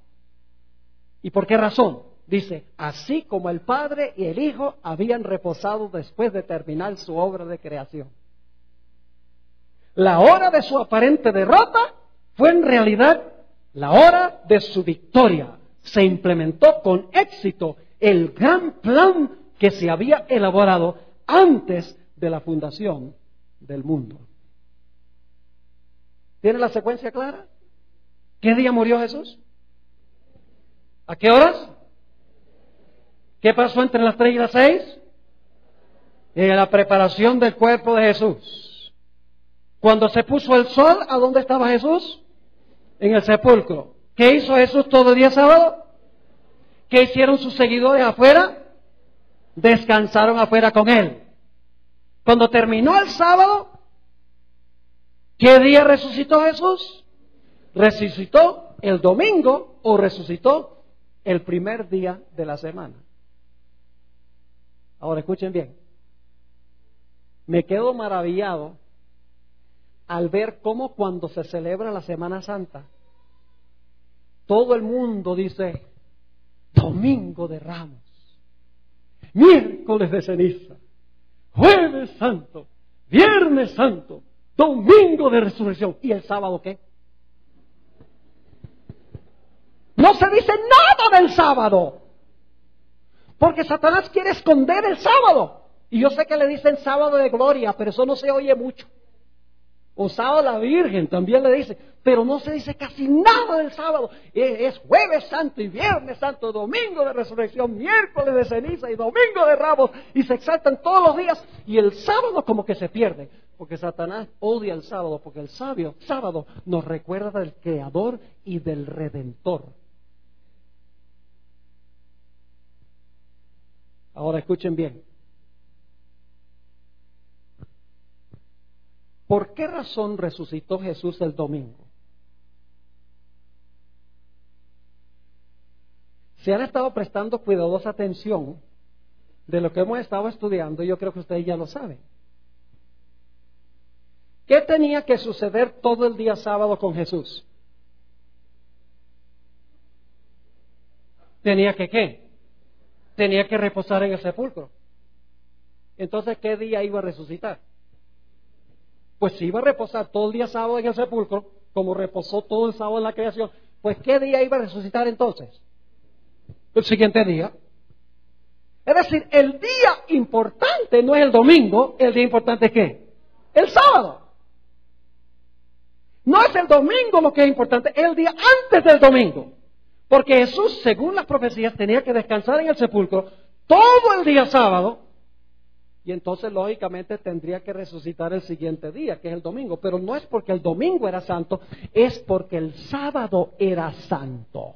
¿Y por qué razón? Dice, así como el Padre y el Hijo habían reposado después de terminar su obra de creación. La hora de su aparente derrota fue en realidad la hora de su victoria. Se implementó con éxito el gran plan que se había elaborado antes de la fundación del mundo. ¿Tiene la secuencia clara? ¿Qué día murió Jesús? ¿A qué horas? ¿Qué pasó entre las 3 y las 6? La preparación del cuerpo de Jesús. Cuando se puso el sol, ¿a dónde estaba Jesús? En el sepulcro. ¿Qué hizo Jesús todo el día sábado? ¿Qué hicieron sus seguidores afuera? descansaron afuera con Él. Cuando terminó el sábado, ¿qué día resucitó Jesús? ¿Resucitó el domingo o resucitó el primer día de la semana? Ahora escuchen bien. Me quedo maravillado al ver cómo cuando se celebra la Semana Santa, todo el mundo dice Domingo de Ramos, miércoles de ceniza, jueves santo, viernes santo, domingo de resurrección. ¿Y el sábado qué? No se dice nada del sábado, porque Satanás quiere esconder el sábado. Y yo sé que le dicen sábado de gloria, pero eso no se oye mucho. O sábado la Virgen también le dice, pero no se dice casi nada del sábado. Es jueves santo y viernes santo, domingo de resurrección, miércoles de ceniza y domingo de Ramos, y se exaltan todos los días, y el sábado como que se pierde, porque Satanás odia el sábado, porque el sábado nos recuerda del Creador y del Redentor. Ahora escuchen bien. ¿Por qué razón resucitó Jesús el domingo? Si han estado prestando cuidadosa atención de lo que hemos estado estudiando, yo creo que ustedes ya lo saben. ¿Qué tenía que suceder todo el día sábado con Jesús? ¿Tenía que qué? Tenía que reposar en el sepulcro. Entonces, ¿qué día iba a resucitar? Pues si iba a reposar todo el día sábado en el sepulcro, como reposó todo el sábado en la creación, pues ¿qué día iba a resucitar entonces? El siguiente día. Es decir, el día importante no es el domingo, el día importante es ¿qué? El sábado. No es el domingo lo que es importante, es el día antes del domingo. Porque Jesús, según las profecías, tenía que descansar en el sepulcro todo el día sábado, y entonces lógicamente tendría que resucitar el siguiente día, que es el domingo. Pero no es porque el domingo era santo, es porque el sábado era santo.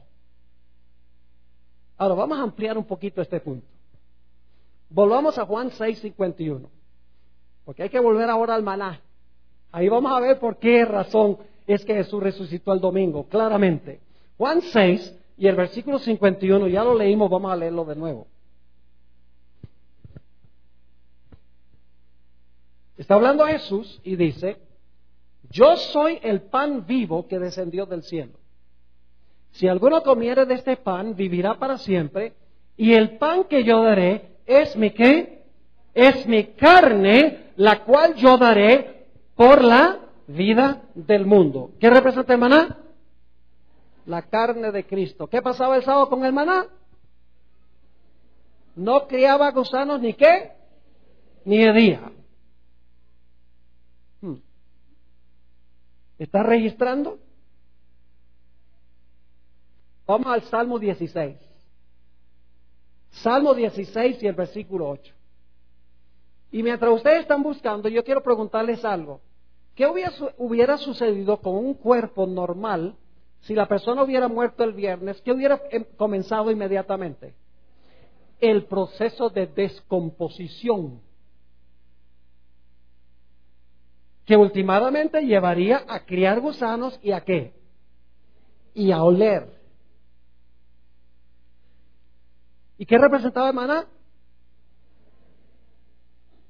Ahora vamos a ampliar un poquito este punto. Volvamos a Juan 6:51, porque hay que volver ahora al maná. Ahí vamos a ver por qué razón es que Jesús resucitó el domingo, claramente. Juan 6 y el versículo 51, ya lo leímos, vamos a leerlo de nuevo. Está hablando Jesús y dice, yo soy el pan vivo que descendió del cielo. Si alguno comiere de este pan, vivirá para siempre, y el pan que yo daré es mi ¿qué? Es mi carne, la cual yo daré por la vida del mundo. ¿Qué representa el maná? La carne de Cristo. ¿Qué pasaba el sábado con el maná? No criaba gusanos ni qué, ni hedía. ¿Está registrando? Vamos al Salmo 16. Salmo 16 y el versículo 8. Y mientras ustedes están buscando, yo quiero preguntarles algo. ¿Qué hubiera sucedido con un cuerpo normal si la persona hubiera muerto el viernes? ¿Qué hubiera comenzado inmediatamente? El proceso de descomposición, que últimamente llevaría a criar gusanos y a qué? Y a oler. ¿Y qué representaba el maná?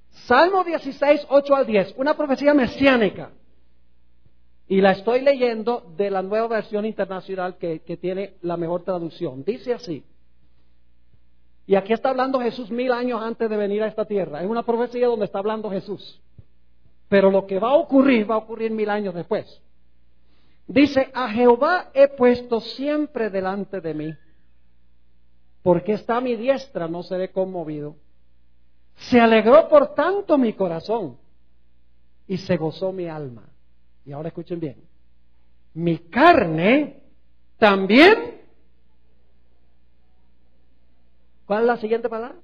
Salmo 16, 8 al 10, una profecía mesiánica. Y la estoy leyendo de la Nueva Versión Internacional que tiene la mejor traducción. Dice así. Y aquí está hablando Jesús 1000 años antes de venir a esta tierra. Es una profecía donde está hablando Jesús. Pero lo que va a ocurrir 1000 años después. Dice, a Jehová he puesto siempre delante de mí, porque está a mi diestra, no seré conmovido. Se alegró por tanto mi corazón, y se gozó mi alma. Y ahora escuchen bien. Mi carne también. ¿Cuál es la siguiente palabra?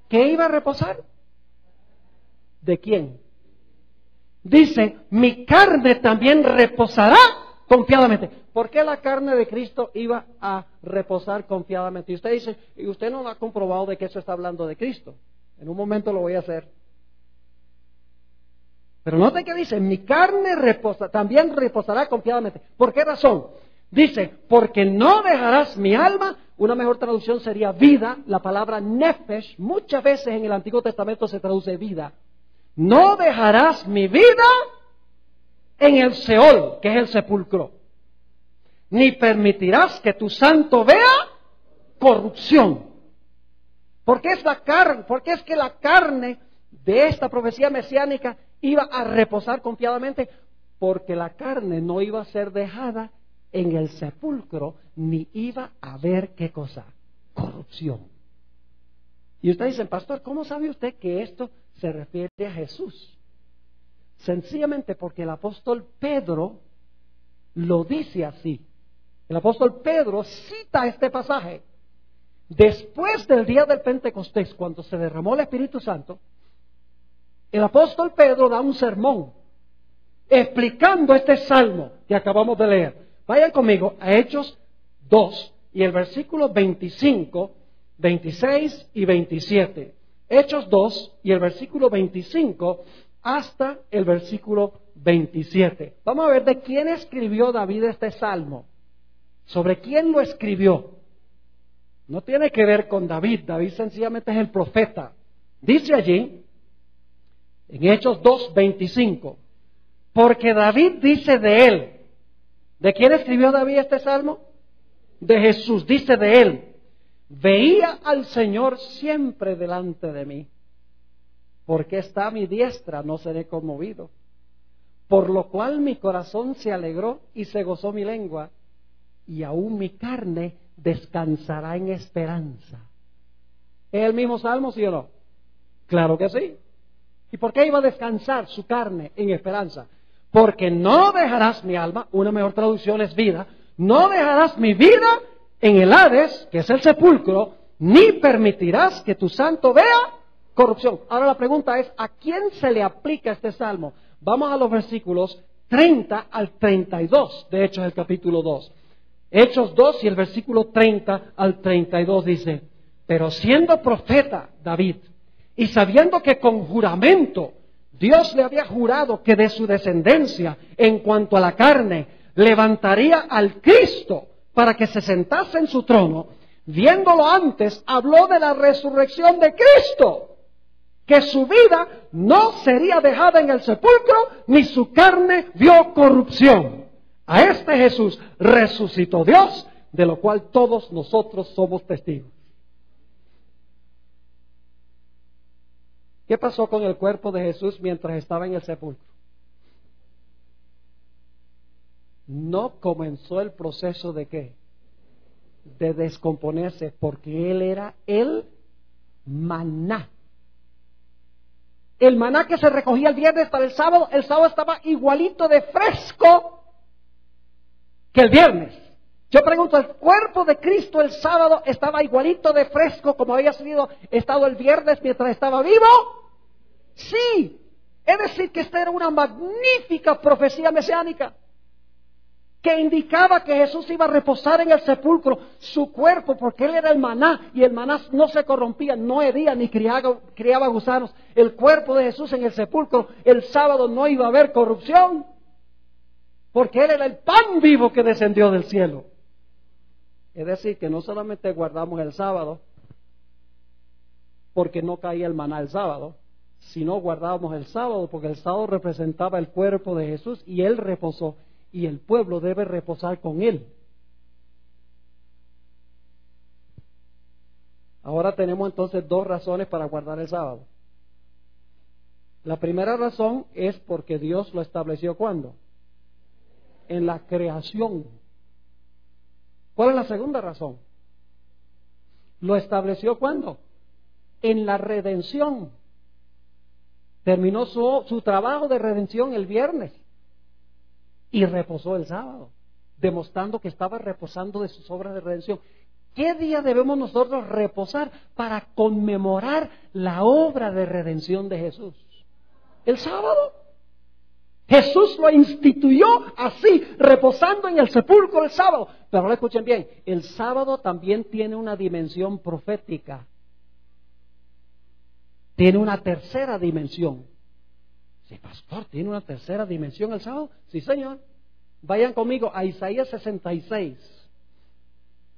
¿Qué iba a reposar? ¿De quién? Dice, mi carne también reposará confiadamente. ¿Por qué la carne de Cristo iba a reposar confiadamente? Y usted dice, y usted no lo ha comprobado de que eso está hablando de Cristo. En un momento lo voy a hacer. Pero note que dice, mi carne también reposará confiadamente. ¿Por qué razón? Dice, porque no dejarás mi alma. Una mejor traducción sería vida. La palabra nefesh muchas veces en el Antiguo Testamento se traduce vida. No dejarás mi vida en el Seol, que es el sepulcro, ni permitirás que tu santo vea corrupción. ¿Por qué es que la carne de esta profecía mesiánica iba a reposar confiadamente? Porque la carne no iba a ser dejada en el sepulcro, ni iba a haber, ¿qué cosa? Corrupción. Y usted dice, pastor, ¿cómo sabe usted que esto se refiere a Jesús? Sencillamente porque el apóstol Pedro lo dice así. El apóstol Pedro cita este pasaje. Después del día del Pentecostés, cuando se derramó el Espíritu Santo, el apóstol Pedro da un sermón explicando este salmo que acabamos de leer. Vayan conmigo a Hechos 2 y el versículo 25, 26 y 27. Hechos 2 y el versículo 25 hasta el versículo 27. Vamos a ver de quién escribió David este salmo. ¿Sobre quién lo escribió? No tiene que ver con David. David sencillamente es el profeta. Dice allí, en Hechos 2, 25, porque David dice de él. ¿De quién escribió David este salmo? De Jesús. Dice de él, veía al Señor siempre delante de mí. Porque está a mi diestra, no seré conmovido. Por lo cual mi corazón se alegró y se gozó mi lengua, y aún mi carne descansará en esperanza. ¿Es el mismo salmo, sí o no? Claro que sí. ¿Y por qué iba a descansar su carne en esperanza? Porque no dejarás mi alma, una mejor traducción es vida, no dejarás mi vida en el Hades, que es el sepulcro, ni permitirás que tu santo vea corrupción. Ahora la pregunta es, ¿a quién se le aplica este salmo? Vamos a los versículos 30 al 32 de Hechos, el capítulo 2. Hechos 2 y el versículo 30 al 32 dice, pero siendo profeta David, y sabiendo que con juramento Dios le había jurado que de su descendencia, en cuanto a la carne, levantaría al Cristo para que se sentase en su trono, viéndolo antes, habló de la resurrección de Cristo, que su vida no sería dejada en el sepulcro, ni su carne vio corrupción. A este Jesús resucitó Dios, de lo cual todos nosotros somos testigos. ¿Qué pasó con el cuerpo de Jesús mientras estaba en el sepulcro? No comenzó el proceso de ¿qué? De descomponerse, porque Él era el maná. El maná que se recogía el viernes para el sábado estaba igualito de fresco que el viernes. Yo pregunto, ¿el cuerpo de Cristo el sábado estaba igualito de fresco como había estado el viernes mientras estaba vivo? Sí. Es decir, que esta era una magnífica profecía mesiánica que indicaba que Jesús iba a reposar en el sepulcro, su cuerpo, porque Él era el maná, y el maná no se corrompía, no hería ni criaba gusanos. El cuerpo de Jesús en el sepulcro, el sábado no iba a haber corrupción, porque Él era el pan vivo que descendió del cielo. Es decir, que no solamente guardamos el sábado, porque no caía el maná el sábado, sino guardábamos el sábado, porque el sábado representaba el cuerpo de Jesús, y Él reposó. Y el pueblo debe reposar con Él. Ahora tenemos entonces dos razones para guardar el sábado. La primera razón es porque Dios lo estableció ¿cuándo? En la creación. ¿Cuál es la segunda razón? Lo estableció ¿cuándo? En la redención. Terminó su trabajo de redención el viernes y reposó el sábado, demostrando que estaba reposando de sus obras de redención. ¿Qué día debemos nosotros reposar para conmemorar la obra de redención de Jesús? El sábado. Jesús lo instituyó así, reposando en el sepulcro el sábado. Pero ahora escuchen bien, el sábado también tiene una dimensión profética. Tiene una tercera dimensión. Sí, pastor, ¿tiene una tercera dimensión el sábado? Sí, señor. Vayan conmigo a Isaías 66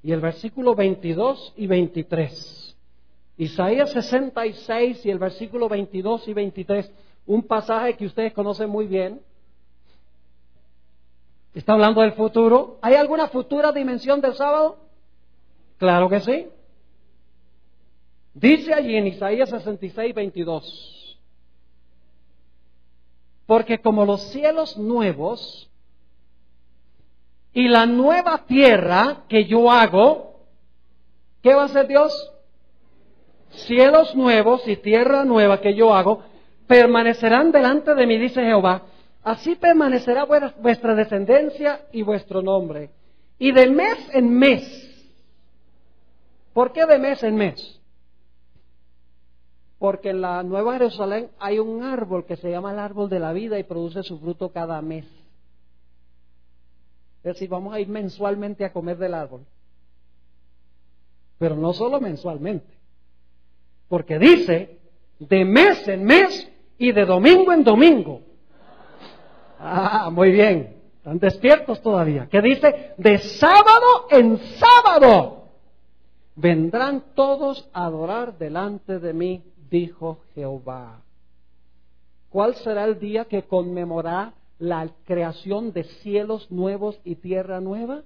y el versículo 22 y 23. Isaías 66 y el versículo 22 y 23. Un pasaje que ustedes conocen muy bien. Está hablando del futuro. ¿Hay alguna futura dimensión del sábado? Claro que sí. Dice allí en Isaías 66, 22. Porque como los cielos nuevos y la nueva tierra que yo hago, ¿qué va a hacer Dios? Cielos nuevos y tierra nueva que yo hago, permanecerán delante de mí, dice Jehová. Así permanecerá vuestra descendencia y vuestro nombre. Y de mes en mes. ¿Por qué de mes en mes? Porque en la Nueva Jerusalén hay un árbol que se llama el árbol de la vida y produce su fruto cada mes. Es decir, vamos a ir mensualmente a comer del árbol. Pero no solo mensualmente. Porque dice, de mes en mes y de domingo en domingo. Ah, muy bien. Están despiertos todavía. ¿Qué dice? De sábado en sábado. Vendrán todos a adorar delante de mí, dijo Jehová. ¿Cuál será el día que conmemorará la creación de cielos nuevos y tierra nueva?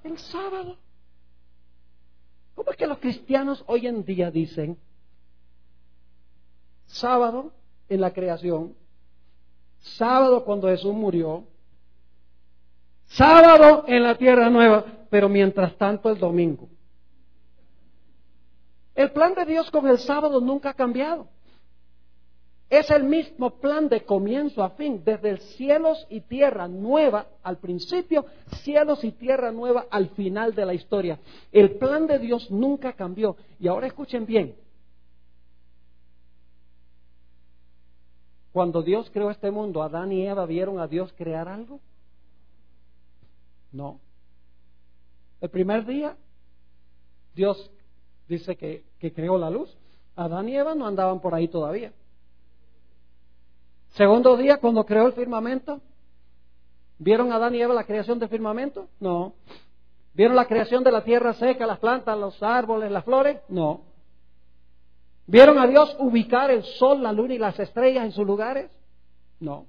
El sábado. ¿Cómo es que los cristianos hoy en día dicen sábado en la creación, sábado cuando Jesús murió, sábado en la tierra nueva, pero mientras tanto el domingo? El plan de Dios con el sábado nunca ha cambiado. Es el mismo plan de comienzo a fin, desde el cielos y tierra nueva al principio, cielos y tierra nueva al final de la historia. El plan de Dios nunca cambió. Y ahora escuchen bien. Cuando Dios creó este mundo, ¿Adán y Eva vieron a Dios crear algo? No. El primer día, Dios dice que creó la luz. Adán y Eva no andaban por ahí todavía. Segundo día, cuando creó el firmamento, ¿vieron Adán y Eva la creación del firmamento? No. ¿Vieron la creación de la tierra seca, las plantas, los árboles, las flores? No. ¿Vieron a Dios ubicar el sol, la luna y las estrellas en sus lugares? No.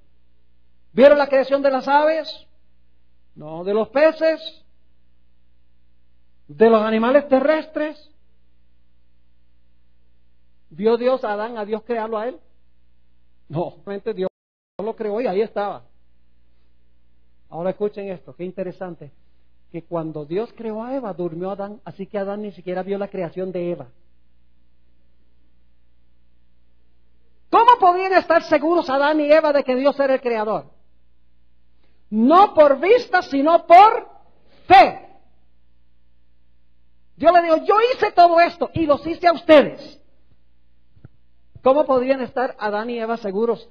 ¿Vieron la creación de las aves? No. ¿De los peces? ¿De los animales terrestres? ¿Vio Dios a Adán, a Dios crearlo a él? No, realmente Dios lo creó y ahí estaba. Ahora escuchen esto, qué interesante. Que cuando Dios creó a Eva, durmió Adán, así que Adán ni siquiera vio la creación de Eva. ¿Cómo podían estar seguros Adán y Eva de que Dios era el creador? No por vista, sino por fe. Dios le dijo, yo hice todo esto y los hice a ustedes. ¿Cómo podían estar Adán y Eva seguros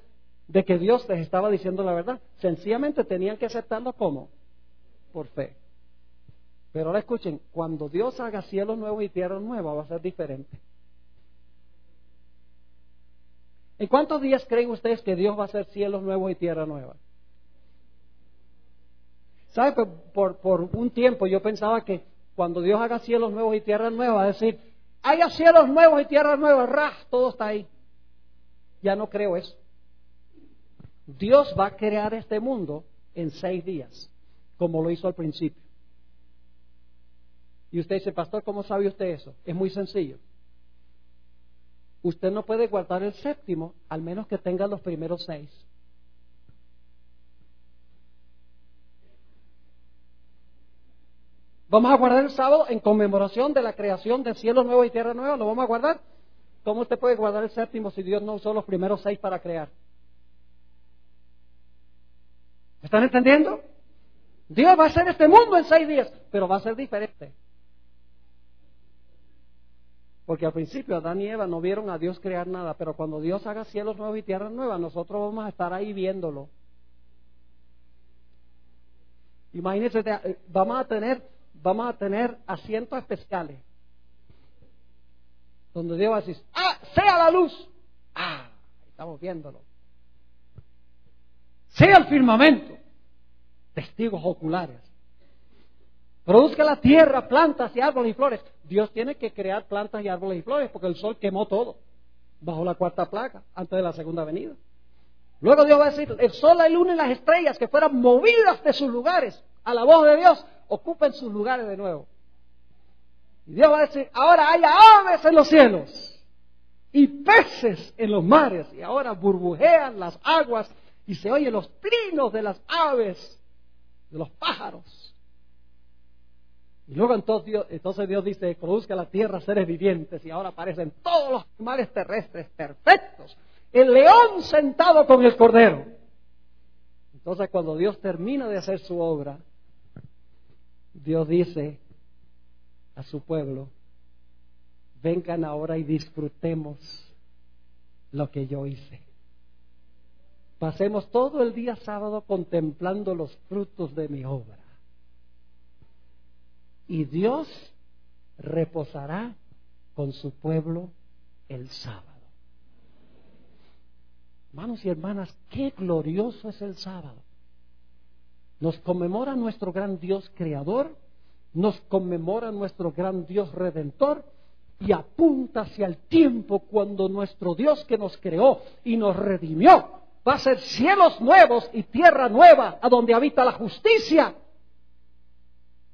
de que Dios les estaba diciendo la verdad? Sencillamente tenían que aceptarlo como por fe. Pero ahora escuchen, cuando Dios haga cielos nuevos y tierra nueva va a ser diferente. ¿En cuántos días creen ustedes que Dios va a hacer cielos nuevos y tierra nueva? ¿Sabe? Por un tiempo yo pensaba que cuando Dios haga cielos nuevos y tierra nueva va a decir, haya cielos nuevos y tierra nueva, todo está ahí. Ya no creo eso. Dios va a crear este mundo en 6 días, como lo hizo al principio. Y usted dice, pastor, ¿cómo sabe usted eso? Es muy sencillo. Usted no puede guardar el séptimo, al menos que tenga los primeros 6. Vamos a guardar el sábado en conmemoración de la creación de cielos nuevos y tierra nueva. ¿Lo vamos a guardar? ¿Cómo usted puede guardar el séptimo si Dios no usó los primeros 6 para crear? ¿Están entendiendo? Dios va a hacer este mundo en 6 días, pero va a ser diferente. Porque al principio Adán y Eva no vieron a Dios crear nada, pero cuando Dios haga cielos nuevos y tierra nueva, nosotros vamos a estar ahí viéndolo. Imagínense, vamos a tener asientos especiales. Donde Dios va a decir, sea la luz. Estamos viéndolo. Sea el firmamento. Testigos oculares. Produzca la tierra plantas y árboles y flores. Dios tiene que crear plantas y árboles y flores porque el sol quemó todo bajo la cuarta plaga antes de la segunda venida. Luego Dios va a decir, el sol, la luna y las estrellas que fueran movidas de sus lugares a la voz de Dios, ocupen sus lugares de nuevo. Y Dios va a decir, ahora haya aves en los cielos y peces en los mares. Y ahora burbujean las aguas y se oyen los trinos de las aves, de los pájaros. Y luego entonces Dios dice, produzca la tierra seres vivientes. Y ahora aparecen todos los animales terrestres perfectos. El león sentado con el cordero. Entonces cuando Dios termina de hacer su obra, Dios dice a su pueblo, vengan ahora y disfrutemos lo que yo hice. Pasemos todo el día sábado contemplando los frutos de mi obra. Y Dios reposará con su pueblo el sábado. Hermanos y hermanas, qué glorioso es el sábado. Nos conmemora nuestro gran Dios creador, nos conmemora nuestro gran Dios redentor y apunta hacia el tiempo cuando nuestro Dios que nos creó y nos redimió va a ser cielos nuevos y tierra nueva a donde habita la justicia.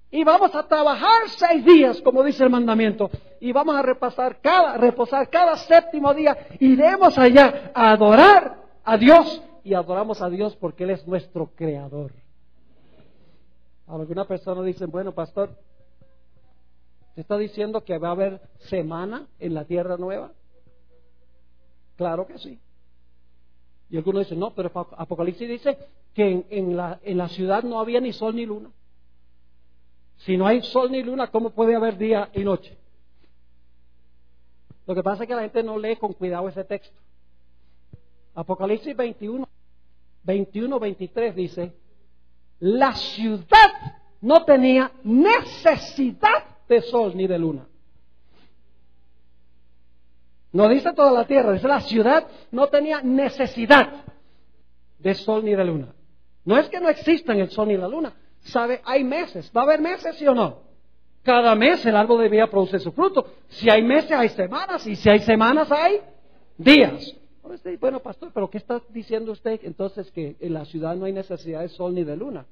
Y vamos a trabajar 6 días, como dice el mandamiento, y vamos a reposar cada séptimo día. Iremos allá a adorar a Dios, y adoramos a Dios porque Él es nuestro creador. Alguna persona dice, bueno, pastor, ¿usted está diciendo que va a haber semana en la tierra nueva? Claro que sí. Y algunos dicen, no, pero Apocalipsis dice que en la ciudad no había ni sol ni luna. Si no hay sol ni luna, ¿cómo puede haber día y noche? Lo que pasa es que la gente no lee con cuidado ese texto. Apocalipsis 21-23 dice, la ciudad no tenía necesidad de sol ni de luna. No dice toda la tierra, dice la ciudad no tenía necesidad de sol ni de luna. No es que no existan el sol ni la luna. ¿Sabe? Hay meses. ¿Va a haber meses, sí o no? Cada mes el árbol debía producir su fruto. Si hay meses, hay semanas. Y si hay semanas, hay días. Bueno, pastor, ¿pero qué está diciendo usted entonces que en la ciudad no hay necesidad de sol ni de luna?